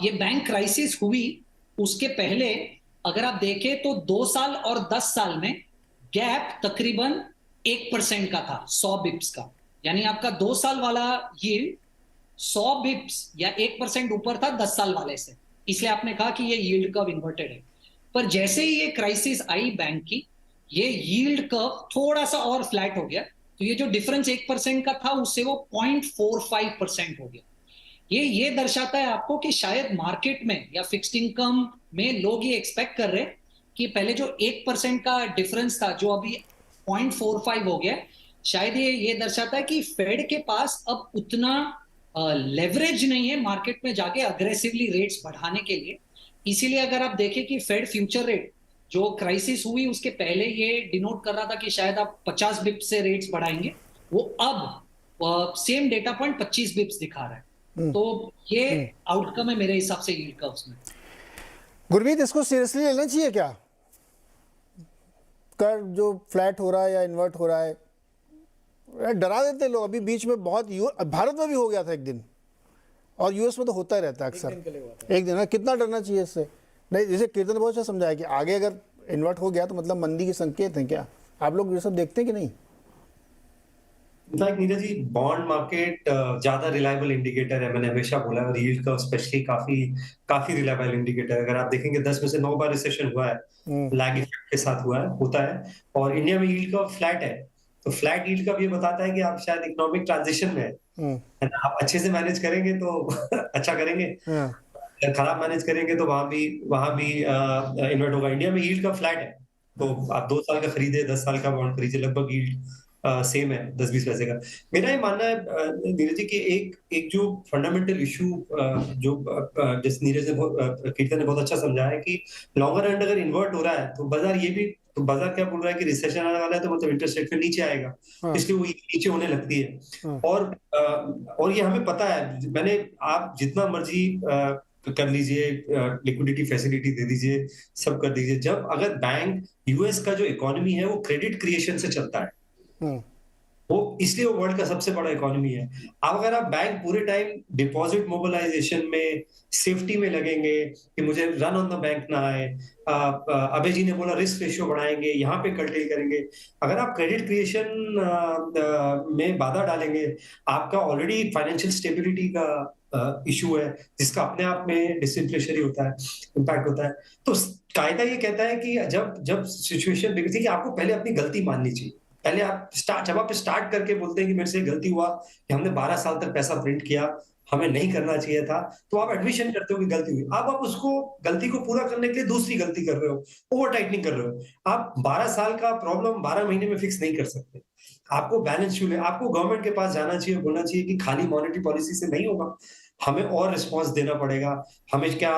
ये बैंक क्राइसिस हुई उसके पहले अगर आप देखें तो 2 साल और 10 साल में गैप तकरीबन 1% का था, 100 बिप्स का। यानी आपका 2 साल वाला यील्ड 100 बिप्स या 1% ऊपर था 10 साल वाले से, इसलिए आपने कहा कि ये यील्ड कर्व इन्वर्टेड है। पर जैसे ही ये क्राइसिस आई बैंक की, ये यील्ड कर्व थोड़ा सा और फ्लैट हो गया, तो ये जो डिफरेंस 1% का था उससे वो 0.45% हो गया। ये दर्शाता है आपको कि शायद मार्केट में या फिक्स्ड इनकम में लोग ये एक्सपेक्ट कर रहे हैं कि पहले जो 1% का डिफरेंस था जो अभी 0.45 हो गया, शायद ये दर्शाता है कि फेड के पास अब उतना लेवरेज नहीं है मार्केट में जाके अग्रेसिवली रेट्स बढ़ाने के लिए। इसीलिए अगर आप देखें कि फेड फ्यूचर रेट जो क्राइसिस हुई उसके पहले ये डिनोट कर रहा था कि शायद आप 50 बिप्स से रेट्स बढ़ाएंगे, वो अब सेम डेटा पॉइंट 25 बिप्स दिखा रहा है। तो ये आउटकम है मेरे हिसाब से यील्ड कर्व्स में। गुरमीत, इसको सीरियसली लेना चाहिए क्या? कर्व जो फ्लैट हो रहा है या इन्वर्ट हो रहा है, डरा देते लोग। अभी बीच में बहुत भारत में भी हो गया था एक दिन, और यूएस में तो होता ही रहता है अक्सर। एक दिन है, कितना डरना चाहिए इससे? नहीं, जैसे कीर्तन बहुत अच्छा समझाया कि आगे अगर इन्वर्ट हो गया तो मतलब मंदी के संकेत हैं क्या? आप लोग ये सब देखते हैं कि नहीं? In fact Neeraj ji, bond market ज्यादा रिलायबल इंडिकेटर है, मैंने हमेशा बोला है, और यील्ड कर्व स्पेशली काफी काफी रिलायबल इंडिकेटर है। अगर आप देखेंगे 10 में से 9 बार रिसेशन हुआ है, लैग इफेक्ट के साथ हुआ है, होता है। और इंडिया में यील्ड कर्व फ्लैट है, तो फ्लैट यील्ड कर्व ये बताता है कि आप शायद इकोनॉमिक ट्रांजिशन में है ना। आप अच्छे से मैनेज करेंगे तो अच्छा करेंगे, खराब मैनेज करेंगे तो वहां भी इन्वर्ट होगा। इंडिया में यील्ड कर्व फ्लैट है, तो आप 2 साल का खरीदे, 10 साल का बॉन्ड खरीदे, लगभग यील्ड सेम है 10-20 पैसे का। मेरा ये मानना है नीरज जी कि एक जो फंडामेंटल इशू जो जिस नीरज ने कीर्तन ने बहुत अच्छा समझाया है कि लॉन्गर एंड अगर इन्वर्ट हो रहा है तो बाजार क्या बोल रहा है कि रिसेशन आने वाला है, तो मतलब इंटरेस्ट रेट फिर नीचे आएगा, इसलिए वो नीचे होने लगती है। और ये हमें पता है, आप जितना मर्जी कर लीजिए, लिक्विडिटी फैसिलिटी दे दीजिए, सब कर दीजिए, जब अगर बैंक यूएस का जो इकोनॉमी है वो क्रेडिट क्रिएशन से चलता है, वो इसलिए वो वर्ल्ड का सबसे बड़ा इकोनॉमी है। अब अगर आप बैंक पूरे टाइम डिपॉजिट मोबिलाइजेशन में, सेफ्टी में लगेंगे कि मुझे रन ऑन द बैंक ना आए, अभय जी ने बोला रिस्क रेशियो बढ़ाएंगे, यहाँ पे कर्टेल करेंगे, अगर आप क्रेडिट क्रिएशन में बाधा डालेंगे, आपका ऑलरेडी फाइनेंशियल स्टेबिलिटी का इशू है जिसका अपने आप में डिसइंफ्लेशनरी होता है, इम्पैक्ट होता है। तो कायदा ये कहता है कि जब सिचुएशन बिगड़ती है कि आपको पहले अपनी गलती माननी चाहिए। पहले जब आप स्टार्ट करके बोलते हैं कि मेरे से गलती हुआ कि हमने 12 साल तक पैसा प्रिंट किया, हमें नहीं करना चाहिए था, तो आप एडमिशन करते हो कि गलती हुई। अब आप उसको गलती को पूरा करने के लिए दूसरी गलती कर रहे हो, ओवर टाइटनिंग कर रहे हो। आप 12 साल का प्रॉब्लम 12 महीने में फिक्स नहीं कर सकते। आपको बैलेंस शीट, आपको गवर्नमेंट के पास जाना चाहिए, बोलना चाहिए कि खाली मॉनेटरी पॉलिसी से नहीं होगा, हमें और रिस्पॉन्स देना पड़ेगा। हमें क्या,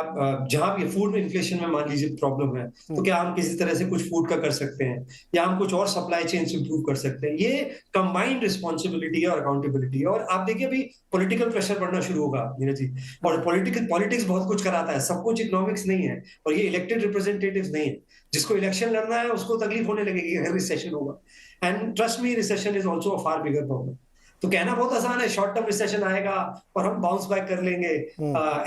जहां भी फूड में इन्फ्लेशन में मान लीजिए प्रॉब्लम है, तो क्या हम किसी तरह से कुछ फूड का कर सकते हैं, या हम कुछ और सप्लाई चेन इंप्रूव कर सकते हैं। ये कंबाइंड रिस्पॉन्सिबिलिटी है और अकाउंटेबिलिटी है। और आप देखिए अभी पॉलिटिकल प्रेशर बढ़ना शुरू होगा नीरज जी, और पॉलिटिक्स बहुत कुछ कराता है, सब कुछ इकोनॉमिक्स नहीं है, और ये इलेक्टेड रिप्रेजेंटेटिव्स नहीं है। जिसको इलेक्शन लड़ना है उसको तकलीफ होने लगेगी अगर रिसेशन होगा, and trust me, recession is also a far bigger problem. तो कहना बहुत आसान है, शॉर्ट टर्म रिसेशन आएगा और हम बाउंस बैक कर लेंगे,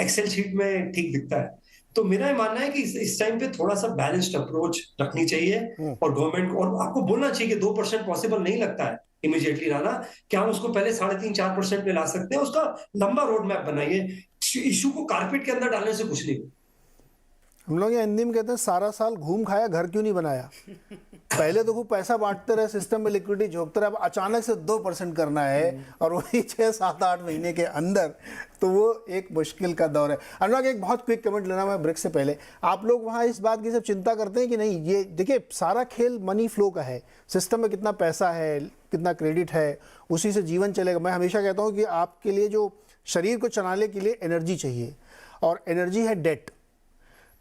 एक्सेल शीट में ठीक दिखता है। तो मेरा ये मानना है कि इस टाइम पे थोड़ा सा बैलेंस्ड अप्रोच रखनी चाहिए, और गवर्नमेंट को, और आपको बोलना चाहिए कि 2% पॉसिबल नहीं लगता है इमीडिएटली लाना, क्या हम उसको पहले 3.5-4% में ला सकते हैं। उसका लंबा रोड मैप बनाइए, इशू को कारपेट के अंदर डालने से कुछ नहीं। हम लोग ये हिंदी में कहते हैं सारा साल घूम खाया घर क्यों नहीं बनाया। पहले तो खूब पैसा बांटते रहे, सिस्टम में लिक्विडिटी झोंकते रहे, अब अचानक से 2% करना है और वही 6-7-8 महीने के अंदर, तो वो एक मुश्किल का दौर है। अनुराग, एक बहुत क्विक कमेंट लेना मैं ब्रेक से पहले। आप लोग वहाँ इस बात की सब चिंता करते हैं कि नहीं? ये देखिए, सारा खेल मनी फ्लो का है, सिस्टम में कितना पैसा है, कितना क्रेडिट है, उसी से जीवन चलेगा। मैं हमेशा कहता हूँ कि आपके लिए जो शरीर को चलाने के लिए एनर्जी चाहिए, और एनर्जी है डेट।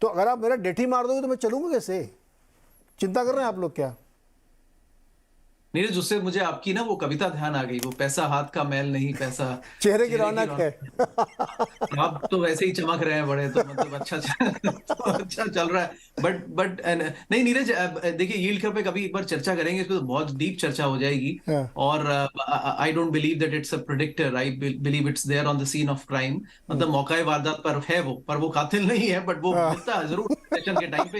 तो अगर आप मेरा डेट ही मार दोगे तो मैं चलूंगा कैसे? चिंता कर रहे हैं आप लोग क्या? नीरज, उससे मुझे आपकी ना वो कविता ध्यान आ गई, वो पैसा हाथ का मैल नहीं, पैसा चेहरे की रौनक है। आप तो वैसे ही चमक रहे हैं बड़े, तो मतलब अच्छा चल रहा है। बट नहीं नीरज, देखिए यील्ड कर्व पे कभी एक बार चर्चा करेंगे, इसमें तो बहुत डीप चर्चा हो जाएगी। और I don't believe that it's a predictor, I believe it's there on the scene of crime. मतलब मौका वारदात पर है वो, पर वो कातिल नहीं है, बट वो मिलता है जरूर सेशन के टाइम पे।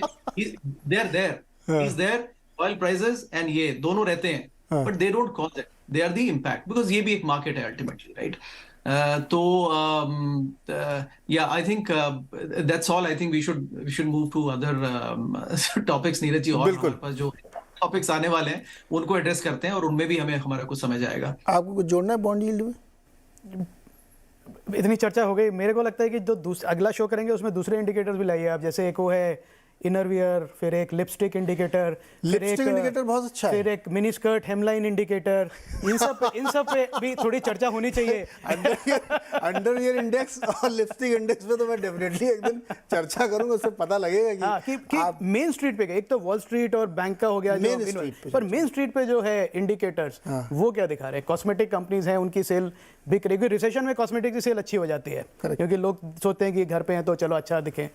देयर ऑयल प्राइसेस एंड ये दोनों रहते हैं, but they don't cause it, they are the impact, because ये भी एक मार्केट है अल्टीमेटली, राइट? तो I think that's all. I think we should move to other topics Neeraj ji, और हमारे पास जो टॉपिक्स आने वाले हैं उनको एड्रेस करते हैं, और उनमें भी हमारा कुछ समझ आएगा। आपको कुछ जोड़ना है बॉन्ड यील्ड में? इतनी चर्चा हो गई, मेरे को लगता है कि जो अगला शो करेंगे उसमें दूसरे इंडिकेटर्स भी लाइए आप, जैसे एक वो है इनरवियर, फिर एक लिपस्टिक इंडिकेटर, लिपस्टिक इंडिकेटर बहुत अच्छा है। फिर एक मिनी स्कर्ट हेमलाइन इंडिकेटर, इन सब पे भी थोड़ी चर्चा होनी चाहिए। अंडरवियर इंडेक्स और लिपस्टिक इंडेक्स पे तो मैं डेफिनेटली एक दिन चर्चा करूंगा, उससे पता लगेगा कि मेन स्ट्रीट पे, एक तो वॉल स्ट्रीट और बैंक का हो गया मेन स्ट्रीट पे, पर मेन स्ट्रीट पे जो है इंडिकेटर्स वो क्या दिखा रहे हैं? कॉस्मेटिक कंपनीज हैं, उनकी सेल बिक रही है। रिसेशन में कॉस्मेटिक की सेल अच्छी हो जाती है क्योंकि लोग सोचते हैं कि घर पे हैं तो चलो अच्छा दिखे,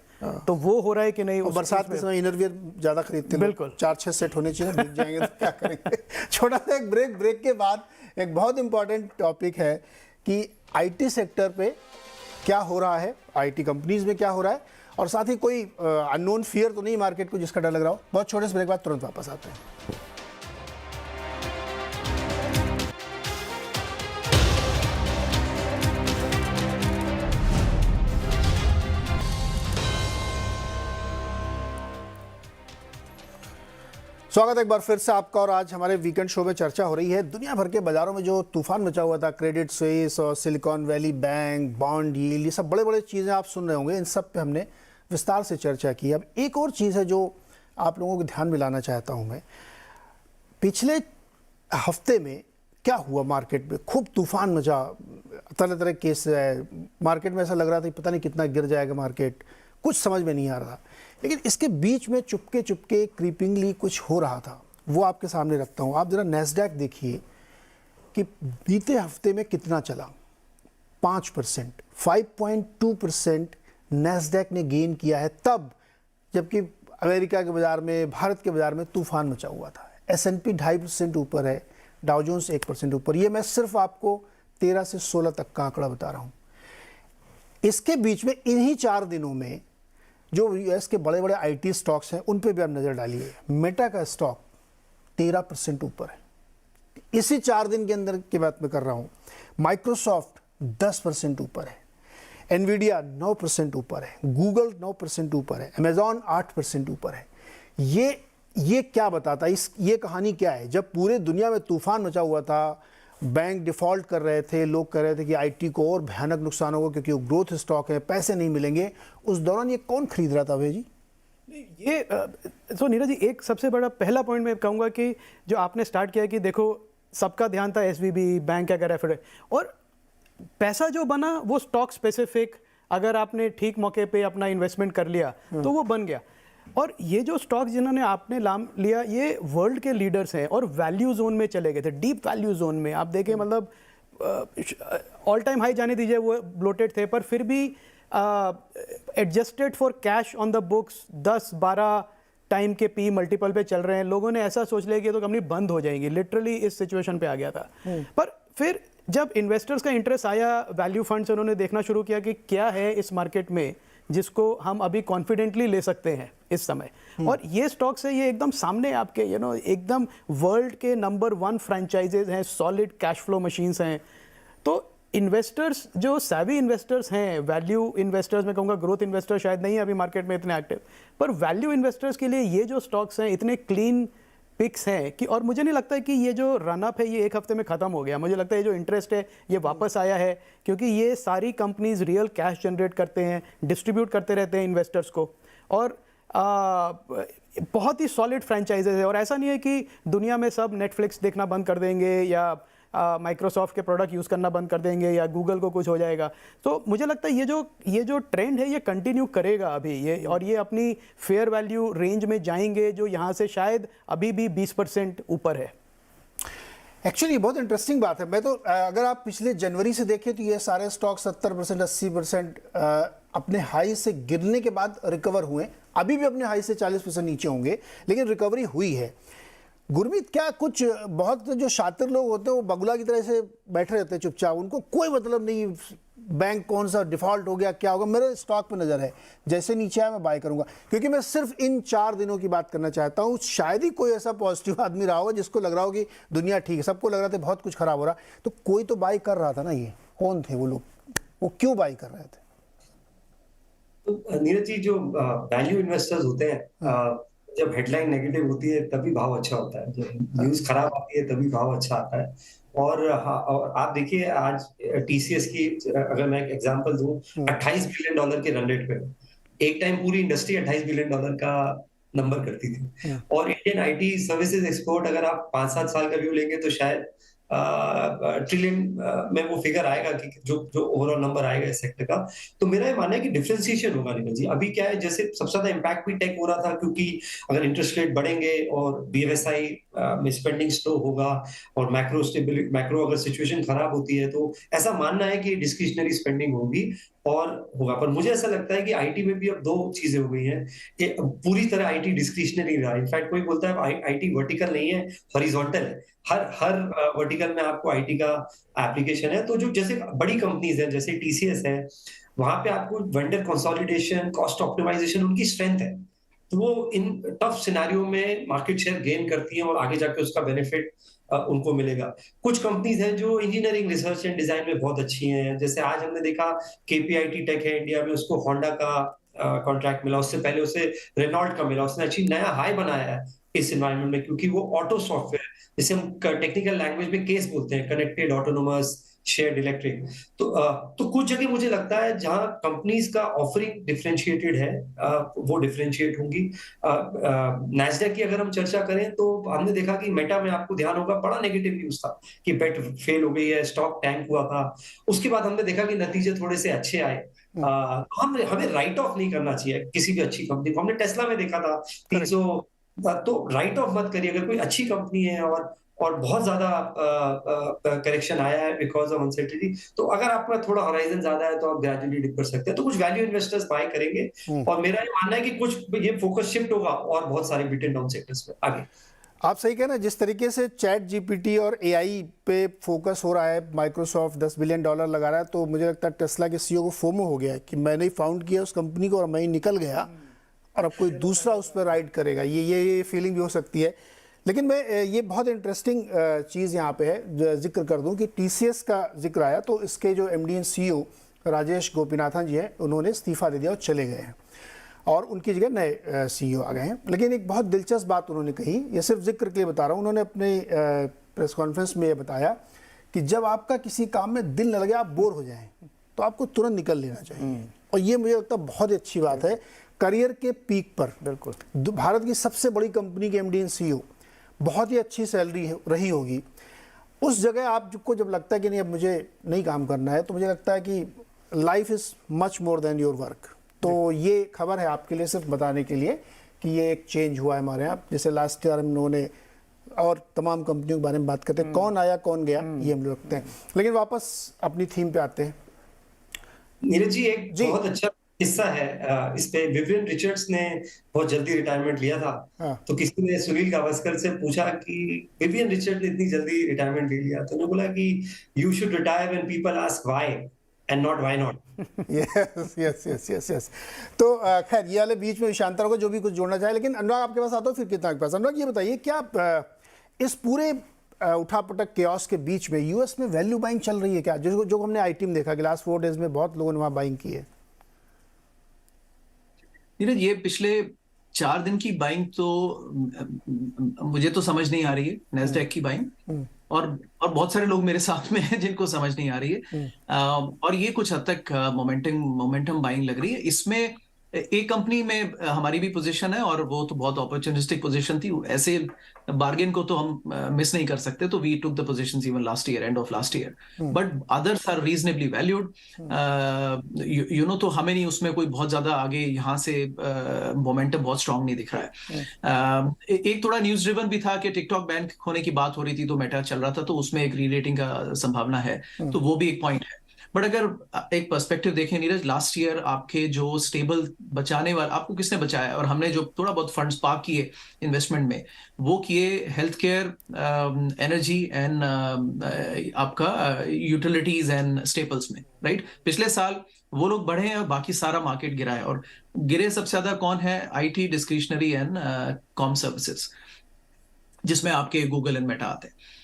तो वो हो रहा है कि नहीं? बरसात के समय इनरवियर ज्यादा खरीदते हैं, बिल्कुल 4-6 सेट होने चाहिए, बिक जाएंगे तो क्या करेंगे। छोटा सा एक ब्रेक के बाद एक बहुत इंपॉर्टेंट टॉपिक है कि आईटी सेक्टर पे क्या हो रहा है, आईटी कंपनीज में क्या हो रहा है, और साथ ही कोई अननोन फियर तो नहीं मार्केट को जिसका डर लग रहा हो। बहुत छोटे से ब्रेक बाद तुरंत वापस आते हैं। स्वागत है एक बार फिर से आपका, और आज हमारे वीकेंड शो में चर्चा हो रही है दुनिया भर के बाजारों में जो तूफान मचा हुआ था, क्रेडिट स्विस और silicon valley bank, bond yield, ये सब बड़े बड़े चीज़ें आप सुन रहे होंगे, इन सब पे हमने विस्तार से चर्चा की। अब एक और चीज़ है जो आप लोगों को ध्यान में लाना चाहता हूँ मैं। पिछले हफ्ते में क्या हुआ मार्केट में, खूब तूफान मचा, तरह तरह केस है मार्केट में, ऐसा लग रहा था पता नहीं कितना गिर जाएगा मार्केट, कुछ समझ में नहीं आ रहा। लेकिन इसके बीच में चुपके चुपके क्रीपिंगली कुछ हो रहा था, वो आपके सामने रखता हूँ। आप जरा नैस्डैक देखिए कि बीते हफ्ते में कितना चला, 5%, 5.2% नैस्डैक ने गेन किया है, तब जबकि अमेरिका के बाजार में, भारत के बाजार में तूफान मचा हुआ था। S&P 2.5% ऊपर है, डाउ जोन्स 1% ऊपर। ये मैं सिर्फ आपको 13 से 16 तक का आंकड़ा बता रहा हूँ। इसके बीच में इन्हीं 4 दिनों में जो यूएस के बड़े बड़े आईटी स्टॉक्स हैं उन पे भी आप नज़र डालिए। मेटा का स्टॉक 13% ऊपर है, इसी 4 दिन के अंदर की बात मैं कर रहा हूँ। माइक्रोसॉफ्ट 10% ऊपर है, एनवीडिया 9% ऊपर है, गूगल 9% ऊपर है, अमेजॉन 8% ऊपर है। ये क्या बताता है, ये कहानी क्या है? जब पूरे दुनिया में तूफान मचा हुआ था, बैंक डिफ़ॉल्ट कर रहे थे, लोग कह रहे थे कि आईटी को और भयानक नुकसान होगा क्योंकि वो ग्रोथ स्टॉक है, पैसे नहीं मिलेंगे, उस दौरान ये कौन खरीद रहा था भैया जी? ये तो नीरज जी, एक सबसे बड़ा पहला पॉइंट मैं कहूँगा कि जो आपने स्टार्ट किया कि देखो सबका ध्यान था एसवीबी बैंक का रेफर, और पैसा जो बना वो स्टॉक स्पेसिफिक, अगर आपने ठीक मौके पे अपना इन्वेस्टमेंट कर लिया तो वो बन गया। और ये जो स्टॉक जिन्होंने आपने नाम लिया, ये वर्ल्ड के लीडर्स हैं और वैल्यू जोन में चले गए थे, डीप वैल्यू जोन में। आप देखें मतलब ऑल टाइम हाई जाने दीजिए, वो ब्लोटेड थे, पर फिर भी adjusted for cash on the books 10-12 time के पी मल्टीपल पे चल रहे हैं। लोगों ने ऐसा सोच लिया कि ये तो कंपनी बंद हो जाएगी, लिटरली इस सिचुएशन पे आ गया था। पर फिर जब इन्वेस्टर्स का इंटरेस्ट आया, वैल्यू फंड्स उन्होंने देखना शुरू किया कि क्या है इस मार्केट में जिसको हम अभी कॉन्फिडेंटली ले सकते हैं इस समय, और ये स्टॉक्स है, ये एकदम सामने आपके एकदम वर्ल्ड के नंबर 1 फ्रेंचाइजेज हैं, सॉलिड कैश फ्लो मशीन्स हैं। तो इन्वेस्टर्स जो सैवी इन्वेस्टर्स हैं, वैल्यू इन्वेस्टर्स, मैं कहूँगा ग्रोथ इन्वेस्टर शायद नहीं है अभी मार्केट में इतने एक्टिव, पर वैल्यू इन्वेस्टर्स के लिए ये जो स्टॉक्स हैं इतने क्लीन पिक्स हैं कि, और मुझे नहीं लगता है कि ये जो रन अप है ये एक हफ्ते में ख़त्म हो गया। मुझे लगता है ये जो इंटरेस्ट है ये वापस आया है, क्योंकि ये सारी कंपनीज रियल कैश जनरेट करते हैं, डिस्ट्रीब्यूट करते रहते हैं इन्वेस्टर्स को, और बहुत ही सॉलिड फ्रेंचाइजेज है। और ऐसा नहीं है कि दुनिया में सब नेटफ्लिक्स देखना बंद कर देंगे या माइक्रोसॉफ्ट के प्रोडक्ट यूज़ करना बंद कर देंगे या गूगल को कुछ हो जाएगा। तो मुझे लगता है ये जो ट्रेंड है ये कंटिन्यू करेगा अभी ये, और ये अपनी फेयर वैल्यू रेंज में जाएंगे जो यहाँ से शायद अभी भी 20% ऊपर है। एक्चुअली बहुत इंटरेस्टिंग बात है। मैं तो अगर आप पिछले जनवरी से देखें तो ये सारे स्टॉक 70%, 80% अपने हाई से गिरने के बाद रिकवर हुए। अभी भी अपने हाई से 40% नीचे होंगे, लेकिन रिकवरी हुई है। गुरमीत, क्या कुछ बहुत जो शातिर लोग होते हैं वो बगुला की तरह से बैठे रहते हैं चुपचाप, उनको कोई मतलब नहीं बैंक कौन सा डिफॉल्ट हो गया, क्या होगा? मेरे स्टॉक पे नज़र है, जैसे नीचे आया मैं बाय करूंगा, क्योंकि मैं सिर्फ इन 4 दिनों की बात करना चाहता हूँ। शायद ही कोई ऐसा पॉजिटिव आदमी रहा होगा जिसको लग रहा हो कि दुनिया ठीक है, सबको लग रहा था बहुत कुछ खराब हो रहा, तो कोई तो बाय कर रहा था ना। ये कौन थे वो लोग, वो क्यों बाय कर रहे थे? तो नीरज जी, जो वैल्यू इन्वेस्टर्स होते हैं, जब हेडलाइन नेगेटिव होती है तभी भाव अच्छा होता है, जब न्यूज खराब आती है तभी भाव अच्छा आता है। और आप देखिए आज टीसीएस की, अगर मैं एक एग्जांपल दूं, $28 बिलियन के रन रेट पे एक टाइम पूरी इंडस्ट्री $28 बिलियन का नंबर करती थी। और इंडियन आईटी सर्विसेज एक्सपोर्ट अगर आप 5-7 साल का व्यू लेंगे तो शायद ट्रिलियन में वो फिगर आएगा कि जो जो ओवरऑल नंबर आएगा इस सेक्टर का। तो मेरा ये मानना है कि डिफरेंशिएशन होगा नीरज जी। अभी क्या है, जैसे सबसे ज्यादा इम्पैक्ट भी टेक हो रहा था, क्योंकि अगर इंटरेस्ट रेट बढ़ेंगे और बीएफएसआई में स्पेंडिंग स्लो होगा और मैक्रो अगर सिचुएशन खराब होती है, तो ऐसा मानना है कि डिस्क्रिशनरी स्पेंडिंग होगी और होगा। पर मुझे ऐसा लगता है कि आईटी में भी अब दो चीजें हो गई हैं कि पूरी तरह आईटी डिस्क्रिशनरी रहा। इनफैक्ट कोई बोलता है आईटी वर्टिकल नहीं है, हॉरिजॉन्टल है। हर वर्टिकल में आपको आईटी का एप्लीकेशन है। तो जो जैसे बड़ी कंपनीज है जैसे टीसीएस है, वहां पे आपको वेंडर कंसोलिडेशन, कॉस्ट ऑप्टिमाइजेशन उनकी स्ट्रेंथ है। तो वो इन टफ सिनेरियो में मार्केट शेयर गेन करती हैं और आगे जाके उसका बेनिफिट उनको मिलेगा। कुछ कंपनीज हैं जो इंजीनियरिंग, रिसर्च एंड डिजाइन में बहुत अच्छी हैं। जैसे आज हमने देखा केपीआईटी टेक है इंडिया में, उसको होंडा का कॉन्ट्रैक्ट मिला, उससे पहले उसे रेनॉल्ट का मिला। उसने अच्छी नया हाई बनाया है इस एनवायरनमेंट में, क्योंकि वो ऑटो सॉफ्टवेयर, जिसे हम टेक्निकल लैंग्वेज में केस बोलते हैं, कनेक्टेड, ऑटोनोमस, शेयर्ड इलेक्ट्रिक। तो कुछ जगह मुझे लगता है जहां कंपनीज का ऑफरिंग डिफरेंशिएटेड है, वो डिफरेंशिएट होंगी। नैस्डैक की अगर हम चर्चा करें तो हमने देखा कि मेटा में, आपको ध्यान होगा, बड़ा नेगेटिव न्यूज था कि बेट फेल हो गई है, स्टॉक टैंक हुआ था। उसके बाद हमने देखा कि नतीजे थोड़े से अच्छे आए। हमें राइट ऑफ नहीं करना चाहिए किसी भी अच्छी कंपनी को। हमने टेस्ला में देखा था 300, तो राइट ऑफ मत करिए। अगर कोई अच्छी कंपनी है और बहुत ज्यादा करेक्शन आया है बिकॉज ऑफ अनसर्टेनिटी, तो अगर आपका थोड़ा होराइजन ज्यादा है तो आप ग्रेजुअली डिप कर सकते हैं। तो कुछ वैल्यू इन्वेस्टर्स बाय करेंगे और मेरा ये मानना है कि कुछ ये फोकस शिफ्ट होगा और बहुत सारे बिटन डाउन सेक्टर्स पे आगे। आप सही कह रहे हैं। जिस तरीके से चैट जीपीटी और एआई पे फोकस हो रहा है, माइक्रोसॉफ्ट $10 बिलियन लगा रहा है, तो मुझे लगता है टेस्ला के सीईओ को फोमो हो गया है कि मैंने ही फाउंड किया उस कंपनी को और मैं ही निकल गया और अब कोई दूसरा उस पर राइड करेगा। ये फीलिंग भी हो सकती है। लेकिन मैं ये बहुत इंटरेस्टिंग चीज़ यहाँ पे है, जिक्र कर दूँ कि टीसीएस का जिक्र आया, तो इसके जो MD and CEO Rajesh Gopinathan ji हैं, उन्होंने इस्तीफा दे दिया और चले गए हैं और उनकी जगह नए सीईओ आ गए हैं। लेकिन एक बहुत दिलचस्प बात उन्होंने कही, ये सिर्फ जिक्र के लिए बता रहा हूँ, उन्होंने अपने प्रेस कॉन्फ्रेंस में ये बताया कि जब आपका किसी काम में दिल न लगे, आप बोर हो जाएं, तो आपको तुरंत निकल लेना चाहिए। और ये मुझे लगता है बहुत ही अच्छी बात है। करियर के पीक पर, बिल्कुल भारत की सबसे बड़ी कंपनी के एमडी एंड सीईओ, बहुत ही अच्छी सैलरी रही होगी, उस जगह आपको जब लगता है कि नहीं अब मुझे नहीं काम करना है, तो मुझे लगता है कि life is much more than your work. तो ये खबर है आपके लिए, सिर्फ बताने के लिए कि ये एक चेंज हुआ है हमारे यहाँ। जैसे लास्ट ईयर हम लोगों ने और तमाम कंपनियों के बारे में बात करते हैं, कौन आया कौन गया, ये हम लोग रखते हैं। लेकिन वापस अपनी थीम पे आते हैं। नीरज जी, एक बहुत अच्छा किस्सा है इस पे। विवियन रिचर्ड्स ने बहुत जल्दी रिटायरमेंट लिया था। तो किसी ने सुनील गावस्कर से पूछा कि विवियन रिचर्ड ने इतनी जल्दी रिटायरमेंट ले लिया, तो उन्होंने बोला कि you should retire when people ask why and not why not. Yes. तो खैर ये वाले बीच में शांता होगा जो भी कुछ जोड़ना चाहे। लेकिन अनुराग, आपके पास आता हूँ फिर कितना के पास। अनुराग, ये बताइए क्या इस पूरे उठापटक केओस के बीच में यूएस में वैल्यू बाइंग चल रही है क्या? जो हमने आईटी में देखा कि लास्ट 4 डेज में बहुत लोगों ने वहाँ बाइंग की है। नीरज, ये पिछले 4 दिन की बाइंग तो मुझे तो समझ नहीं आ रही है, नैस्डैक की बाइंग, और बहुत सारे लोग मेरे साथ में हैं जिनको समझ नहीं आ रही है। और ये कुछ हद तक मोमेंटम बाइंग लग रही है। इसमें एक कंपनी में हमारी भी पोजीशन है और वो तो बहुत अपॉर्चुनिस्टिक पोजीशन थी। ऐसे बार्गेन को तो हम मिस नहीं कर सकते, तो we took the positions even last year, end of last year, but others are reasonably valued. You know, तो हमें नहीं उसमें कोई बहुत ज्यादा आगे यहाँ से मोमेंटम बहुत स्ट्रांग नहीं दिख रहा है। एक थोड़ा न्यूज ड्रिवन भी था कि टिकटॉक बैन होने की बात हो रही थी, तो मेटा चल रहा था, तो उसमें एक रीरेटिंग का संभावना है, तो वो भी एक पॉइंट है। बट अगर एक पर्सपेक्टिव देखें नीरज, लास्ट ईयर आपके जो स्टेबल बचाने वाले, आपको किसने बचाया, और हमने जो थोड़ा बहुत फंड्स पार्क किए इन्वेस्टमेंट में, वो किए हेल्थ केयर, एनर्जी एंड आपका यूटिलिटीज एंड स्टेपल्स में, राइट। पिछले साल वो लोग बढ़े हैं और बाकी सारा मार्केट गिरा है। और गिरे सबसे ज्यादा कौन है? IT, discretionary and com services, जिसमें आपके गूगल एंड मेटा आते हैं।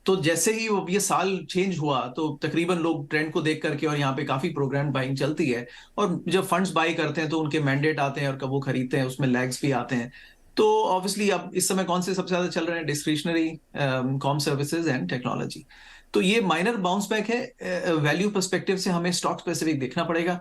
तो जैसे ही ये साल चेंज हुआ, तो तकरीबन लोग ट्रेंड को देख करके, और यहाँ पे काफी प्रोग्राम बाइंग चलती है, और जब फंड्स बाई करते हैं तो उनके मैंडेट आते हैं और कब वो खरीदते हैं उसमें लैग्स भी आते हैं। तो ऑब्वियसली अब इस समय कौन से सबसे ज्यादा चल रहे हैं? Discretionary, com services and technology. तो ये माइनर बाउंस बैक है। वैल्यू पर्सपेक्टिव से हमें स्टॉक स्पेसिफिक देखना पड़ेगा।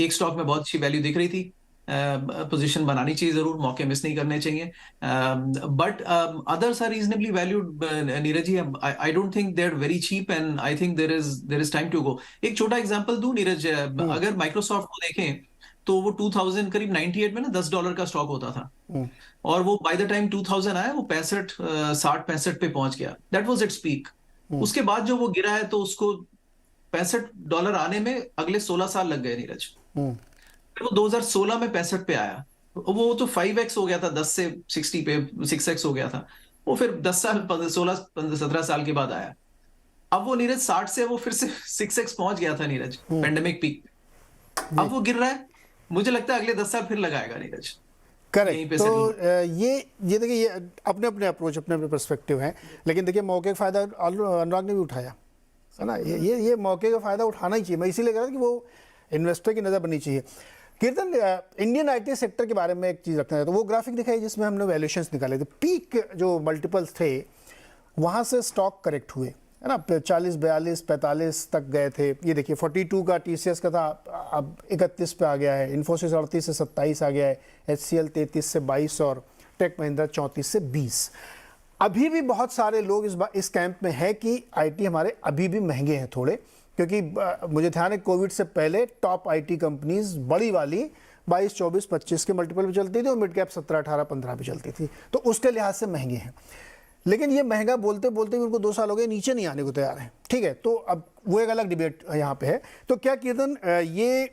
एक स्टॉक में बहुत अच्छी वैल्यू दिख रही थी, पोजीशन बनानी चाहिए जरूर, मौके मिस नहीं करने चाहिए, but others are reasonably valued. Neeraj ji, I don't think they are very cheap and I think there is time to go. एक छोटा एग्जांपल दूं नीरज, अगर माइक्रोसॉफ्ट को देखें तो वो 2000 करीब 98 में ना $10 का स्टॉक होता था, और वो बाय द टाइम 2000 आया वो 65 पे पहुंच गया। That was its peak. उसके बाद जो वो गिरा है तो उसको $65 आने में अगले 16 साल लग गए नीरज। वो 2016 में 65 पे आया, वो तो 5x हो गया था, 10 से 60 पे 6x हो गया था। वो फिर 10 साल 16 17 साल के बाद आया। अब वो नीरज 60 से वो फिर से 6x पहुंच गया था नीरज, पेंडेमिक पीक। अब वो गिर रहा है, मुझे लगता है अगले 10 साल फिर लगाएगा नीरज। करेक्ट। तो ये देखिए, ये अपने अपने अप्रोच, अपने अपने पर्सपेक्टिव हैं, लेकिन देखिए मौके का फ़ायदा अनुराग ने भी उठाया है ना। ये मौके का फ़ायदा उठाना ही चाहिए। मैं इसीलिए कह रहा था कि वो इन्वेस्टर की नज़र बननी चाहिए। कीर्तन, इंडियन आईटी सेक्टर के बारे में एक चीज़ रखना है, तो वो ग्राफिक दिखाई जिसमें हमने वैल्यूएशंस निकाले थे, पीक जो मल्टीपल्स थे वहाँ से स्टॉक करेक्ट हुए, है ना, 40 42 45 तक गए थे। ये देखिए 42 का टीसीएस का था, अब 31 पे आ गया है। इन्फोसिस 38 से 27 आ गया है, एचसीएल 33 से 22 और टेक महिंद्रा 34 से 20। अभी भी बहुत सारे लोग इस कैंप में है कि आईटी हमारे अभी भी महंगे हैं थोड़े, क्योंकि मुझे ध्यान है कोविड से पहले टॉप आईटी कंपनीज बड़ी वाली 22 24 25 के मल्टीपल भी चलती थी और मिड कैप 17 18 15 भी चलती थी, तो उसके लिहाज से महंगे हैं। लेकिन ये महंगा बोलते बोलते भी उनको 2 साल हो गए, नीचे नहीं आने को तैयार है। ठीक है, तो अब वो एक अलग डिबेट यहाँ पे है। तो क्या कीर्तन, ये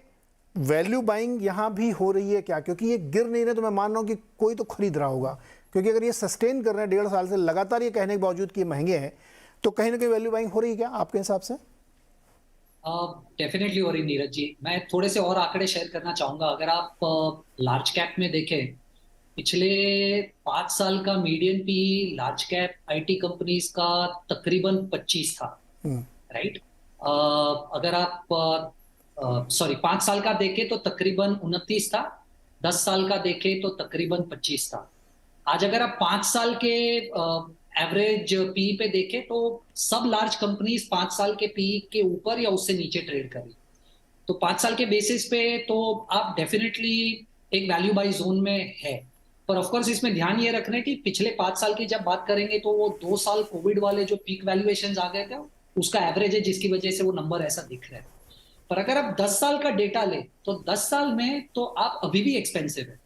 वैल्यू बाइंग यहाँ भी हो रही है क्या? क्योंकि ये गिर नहीं रहे तो मैं मान रहा हूँ कि कोई तो खरीद रहा होगा, क्योंकि अगर ये सस्टेन कर रहे हैं 1.5 साल से लगातार ये कहने के बावजूद कि ये महंगे हैं, तो कहीं ना कहीं वैल्यू बाइंग हो रही है क्या आपके हिसाब से? डेफिनेटली हो रही नीरज जी। मैं थोड़े से और आंकड़े शेयर करना चाहूंगा। अगर आप लार्ज कैप में देखें, पिछले 5 साल का median P large cap IT companies का तकरीबन 25 था, राइट। अगर आप 5 साल का देखें तो तकरीबन 29 था, 10 साल का देखें तो तकरीबन 25 था। आज अगर आप 5 साल के एवरेज पी पे देखें तो सब लार्ज कंपनीज 5 साल के पी के ऊपर या उससे नीचे ट्रेड कर रही। तो 5 साल के बेसिस पे तो आप डेफिनेटली एक वैल्यू बाई जोन में है। पर ऑफ कोर्स इसमें ध्यान ये रखना है कि पिछले 5 साल की जब बात करेंगे तो वो 2 साल कोविड वाले जो पीक वैल्यूएशंस आ गए थे उसका एवरेज है, जिसकी वजह से वो नंबर ऐसा दिख रहा है। पर अगर आप 10 साल का डेटा ले तो 10 साल में तो आप अभी भी एक्सपेंसिव है।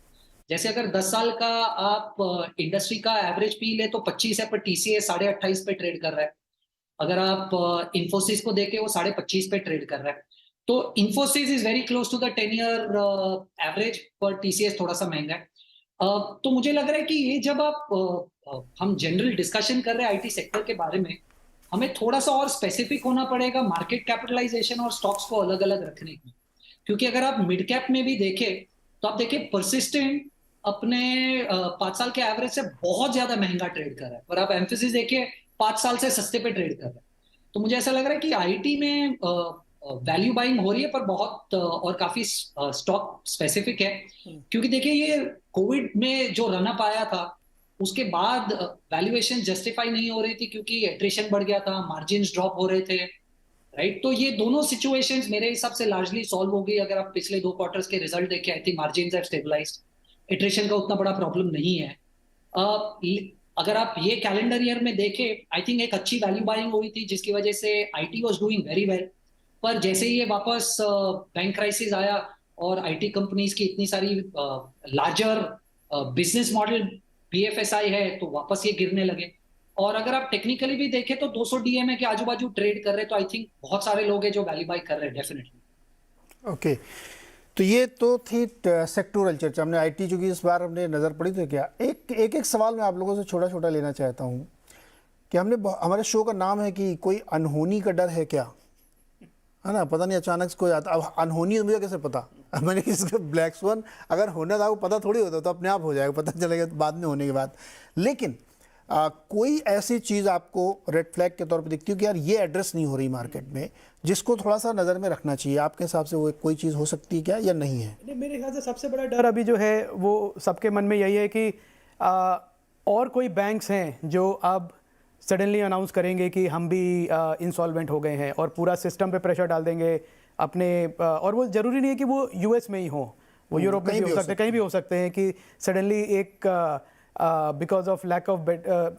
जैसे अगर 10 साल का आप इंडस्ट्री का एवरेज पी ले तो 25 है, पर टीसीएस 28.5 पे ट्रेड कर रहा है। अगर आप इन्फोसिस को देखे वो 25.5 पे ट्रेड कर रहा है। तो Infosys is very close to the 10 year average, पर टीसीएस थोड़ा सा महंगा है। तो मुझे लग रहा है कि ये जब आप हम जनरल डिस्कशन कर रहे हैं आईटी सेक्टर के बारे में, हमें थोड़ा सा और स्पेसिफिक होना पड़ेगा मार्केट कैपिटलाइजेशन और स्टॉक्स को अलग अलग रखने की। क्योंकि अगर आप मिड कैप में भी देखें तो आप देखिए परसिस्टेंट अपने 5 साल के एवरेज से बहुत ज्यादा महंगा ट्रेड कर रहा है, पर आप एम्फेसिस देखिए 5 साल से सस्ते पे ट्रेड कर रहा है। तो मुझे ऐसा लग रहा है कि आईटी में वैल्यू बाइंग हो रही है, पर बहुत और काफी स्टॉक स्पेसिफिक है। क्योंकि देखिए ये कोविड में जो रन अप आया था उसके बाद वैल्यूएशन जस्टिफाई नहीं हो रही थी, क्योंकि एट्रिशन बढ़ गया था, मार्जिन्स ड्रॉप हो रहे थे, राइट। तो ये दोनों सिचुएशंस मेरे हिसाब से लार्जली सॉल्व हो गई। अगर आप पिछले 2 क्वार्टर्स के रिजल्ट देखें, I think margins have stabilised, attrition का उतना बड़ा प्रॉब्लम नहीं है। अगर आप ये कैलेंडर ईयर में देखें, आई थिंक एक अच्छी वैल्यू बाइंग हुई थी जिसकी वजह से IT was doing very well. पर जैसे ही ये वापस बैंक क्राइसिस आया और आईटी कंपनीज की इतनी सारी लार्जर बिजनेस मॉडल बीएफएसआई है, तो वापस ये गिरने लगे। और अगर आप टेक्निकली भी देखें तो 200 डीएमए के आजू बाजू ट्रेड कर रहे हैं, तो आई थिंक बहुत सारे लोग हैं जो वैल्यू बाई कर रहे हैं डेफिनेटली। ओके, तो ये तो थी सेक्टोरल चर्चा। हमने आईटी चूंकि इस बार हमने नज़र पड़ी, तो क्या एक सवाल मैं आप लोगों से छोटा छोटा लेना चाहता हूँ कि हमारे शो का नाम है कि कोई अनहोनी का डर है क्या, है ना। पता नहीं अचानक से कोई आता, अब अनहोनी मुझे कैसे पता? मैंने किसी ब्लैक स्वान अगर होना था वो पता थोड़ी होता, तो अपने आप हो जाएगा, पता चलेगा बाद में होने के बाद। लेकिन कोई ऐसी चीज़ आपको रेड फ्लैग के तौर पे दिखती है कि यार ये एड्रेस नहीं हो रही मार्केट में, जिसको थोड़ा सा नज़र में रखना चाहिए? आपके हिसाब से वो कोई चीज़ हो सकती है क्या, या नहीं है? नहीं, मेरे ख्याल से सबसे बड़ा डर अभी जो है वो सबके मन में यही है कि और कोई बैंक्स हैं जो अब सडनली अनाउंस करेंगे कि हम भी इंसॉल्वेंट हो गए हैं और पूरा सिस्टम पे प्रेशर डाल देंगे अपने और वो ज़रूरी नहीं है कि वो यूएस में ही हो, वो यूरोप में भी हो सकते हैं, कहीं भी हो सकते हैं कि सडनली एक बिकॉज ऑफ लैक ऑफ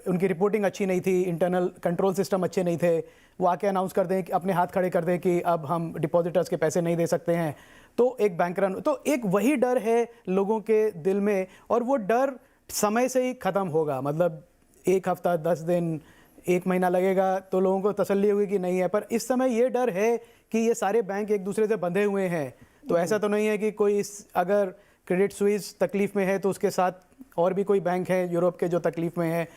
उनकी रिपोर्टिंग अच्छी नहीं थी, इंटरनल कंट्रोल सिस्टम अच्छे नहीं थे, वो आके अनाउंस कर दें कि अपने हाथ खड़े कर दें कि अब हम डिपॉजिटर्स के पैसे नहीं दे सकते हैं, तो एक बैंक रन, तो एक वही डर है लोगों के दिल में और वो डर समय से ही ख़त्म होगा। मतलब 1 हफ्ता 10 दिन 1 महीना लगेगा तो लोगों को तसल्ली होगी कि नहीं है, पर इस समय ये डर है कि ये सारे बैंक एक दूसरे से बंधे हुए हैं, तो ऐसा तो नहीं है कि कोई अगर क्रेडिट स्विस तकलीफ में है तो उसके साथ और भी कोई बैंक है यूरोप के जो तकलीफ में है,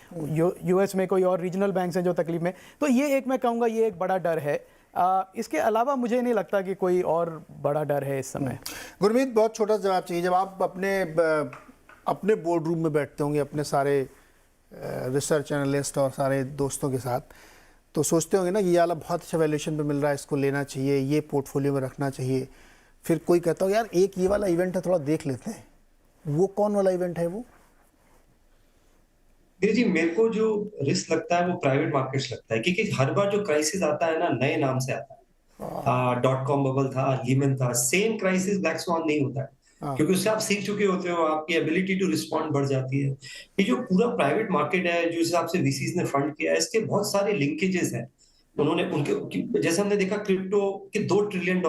यूएस में कोई और रीजनल बैंक्स हैं जो तकलीफ में, तो ये एक मैं कहूँगा ये एक बड़ा डर है। इसके अलावा मुझे नहीं लगता कि कोई और बड़ा डर है इस समय। गुरमीत, बहुत छोटा जवाब चाहिए। जब आप अपने बोर्ड रूम में बैठते होंगे अपने सारे रिसर्च एनालिस्ट और सारे दोस्तों के साथ, तो सोचते होंगे ना कि ये वाला बहुत अच्छा वैल्यूएशन पे मिल रहा है, इसको लेना चाहिए, ये पोर्टफोलियो में रखना चाहिए। फिर कोई कहता हो यार एक ये वाला इवेंट है, थोड़ा देख लेते हैं। वो कौन वाला इवेंट है वो? जी, मेरे को जो रिस्क लगता है वो प्राइवेट मार्केट्स लगता है, क्योंकि हर बार जो क्राइसिस आता है ना, नए नाम से आता है। डॉट कॉम बबल था, लीमन था, सेम क्राइसिस ब्लैक स्वान नहीं होता है, क्योंकि उससे आप सीख चुके होते हो, आपकी एबिलिटी टू रिस्पॉन्ड बढ़ जाती है। ये जो पूरा प्राइवेट मार्केट है, जो हिसाब से वीसीज ने फंड किया है, इसके बहुत सारे लिंकेजेस हैं। उन्होंने उनके जैसे हमने देखा क्रिप्टो के $2 ट्रिलियन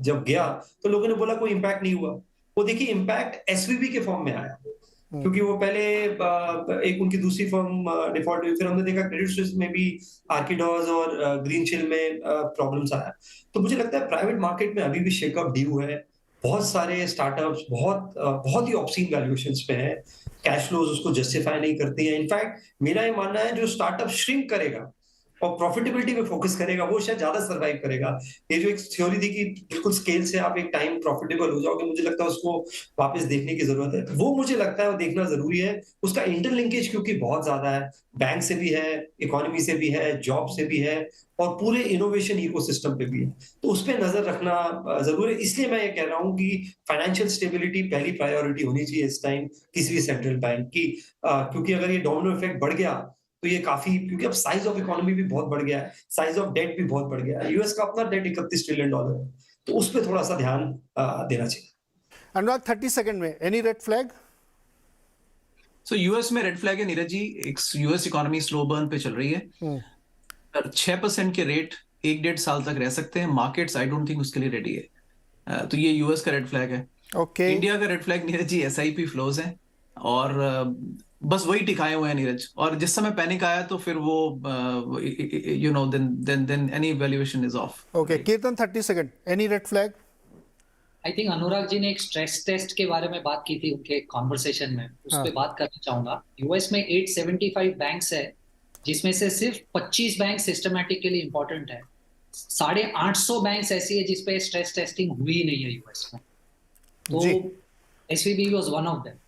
जब गया तो लोगों ने बोला कोई इम्पैक्ट नहीं हुआ। वो देखिए इम्पैक्ट एसवीबी के फॉर्म में आया, क्योंकि वो पहले एक उनकी दूसरी फर्म डिफॉल्ट हुई, फिर हमने देखा क्रेडिट स्विस में भी आर्किडॉज और ग्रीनशिल में प्रॉब्लम्स आया। तो मुझे लगता है प्राइवेट मार्केट में अभी भी शेकअप ड्यू है। बहुत सारे स्टार्टअप्स बहुत ही ऑब्सीन वैल्यूएशंस पे हैं, कैश फ्लोज उसको जस्टिफाई नहीं करती हैं। इनफैक्ट मेरा ये मानना है जो स्टार्टअप श्रिंक करेगा और प्रॉफिटेबिलिटी पे फोकस करेगा वो शायद ज्यादा सर्वाइव करेगा। ये जो एक थ्योरी थी कि बिल्कुल स्केल से आप एक टाइम प्रॉफिटेबल हो जाओगे, मुझे लगता है उसको वापस देखने की जरूरत है। वो मुझे लगता है वो देखना जरूरी है। उसका इंटरलिंकेज क्योंकि बहुत ज्यादा है, बैंक से भी है, इकोनॉमी से भी है, जॉब से भी है और पूरे इनोवेशन इकोसिस्टम पे भी है, तो उस पर नजर रखना जरूरी है। इसलिए मैं ये कह रहा हूँ कि फाइनेंशियल स्टेबिलिटी पहली प्रायोरिटी होनी चाहिए इस टाइम किसी भी सेंट्रल बैंक की, क्योंकि अगर ये डोमिनो इफेक्ट बढ़ गया तो ये काफी, क्योंकि अब साइज ऑफ इकोनॉमी भी बहुत बढ़ गया है, साइज ऑफ डेट भी बहुत बढ़ गया है। यूएस का अपना डेट $31 ट्रिलियन है, तो उस पर थोड़ा सा ध्यान देना चाहिए। अनुराग, 30 सेकंड में any red flag? So US में रेड फ्लैग है नीरज जी। एक यूएस इकोनॉमी स्लो बर्न पे चल रही है, 6% के रेट 1-1.5 साल तक रह सकते हैं। मार्केट्स आई डोंट थिंक उसके लिए रेडी है, तो ये यूएस का रेड फ्लैग है। ओके। इंडिया का red flag Neeraj ji SIP flows हैं और बस वही टिकाए हुए हैं नीरज, और जिस समय पैनिक आया तो फिर वो you know then any valuation is off. Okay Kirtan, 30 second, any red flag? I think Anurag ji ने एक स्ट्रेस टेस्ट के बारे में बात की थी उनके कॉन्वर्सेशन में, उस पर बात करना चाहूंगा। यूएस में 875 बैंक्स है, जिसमें से सिर्फ 25 बैंक सिस्टमैटिकली इंपॉर्टेंट है। 850 बैंक्स ऐसी है जिसपे स्ट्रेस टेस्टिंग हुई नहीं है यूएस में, तो SVB was one of them.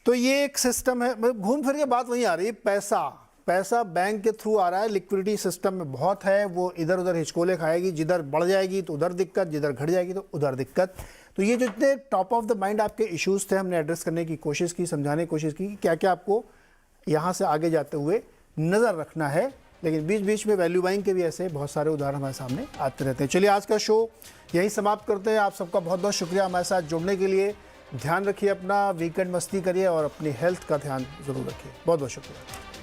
तो ये एक सिस्टम है, घूम फिर के बात वहीं आ रही है, पैसा बैंक के थ्रू आ रहा है, लिक्विडिटी सिस्टम में बहुत है, वो इधर उधर हिचकोले खाएगी, जिधर बढ़ जाएगी तो उधर दिक्कत, जिधर घट जाएगी तो उधर दिक्कत। तो ये जो इतने टॉप ऑफ द माइंड आपके इश्यूज थे, हमने एड्रेस करने की कोशिश की, समझाने की कोशिश की क्या क्या आपको यहाँ से आगे जाते हुए नज़र रखना है। लेकिन बीच बीच में वैल्यू बाइंग के भी ऐसे बहुत सारे उदाहरण हमारे सामने आते रहते हैं। चलिए आज का शो यहीं समाप्त करते हैं। आप सबका बहुत बहुत शुक्रिया हमारे साथ जुड़ने के लिए। ध्यान रखिए अपना, वीकेंड मस्ती करिए और अपनी हेल्थ का ध्यान ज़रूर रखिए। बहुत बहुत शुक्रिया।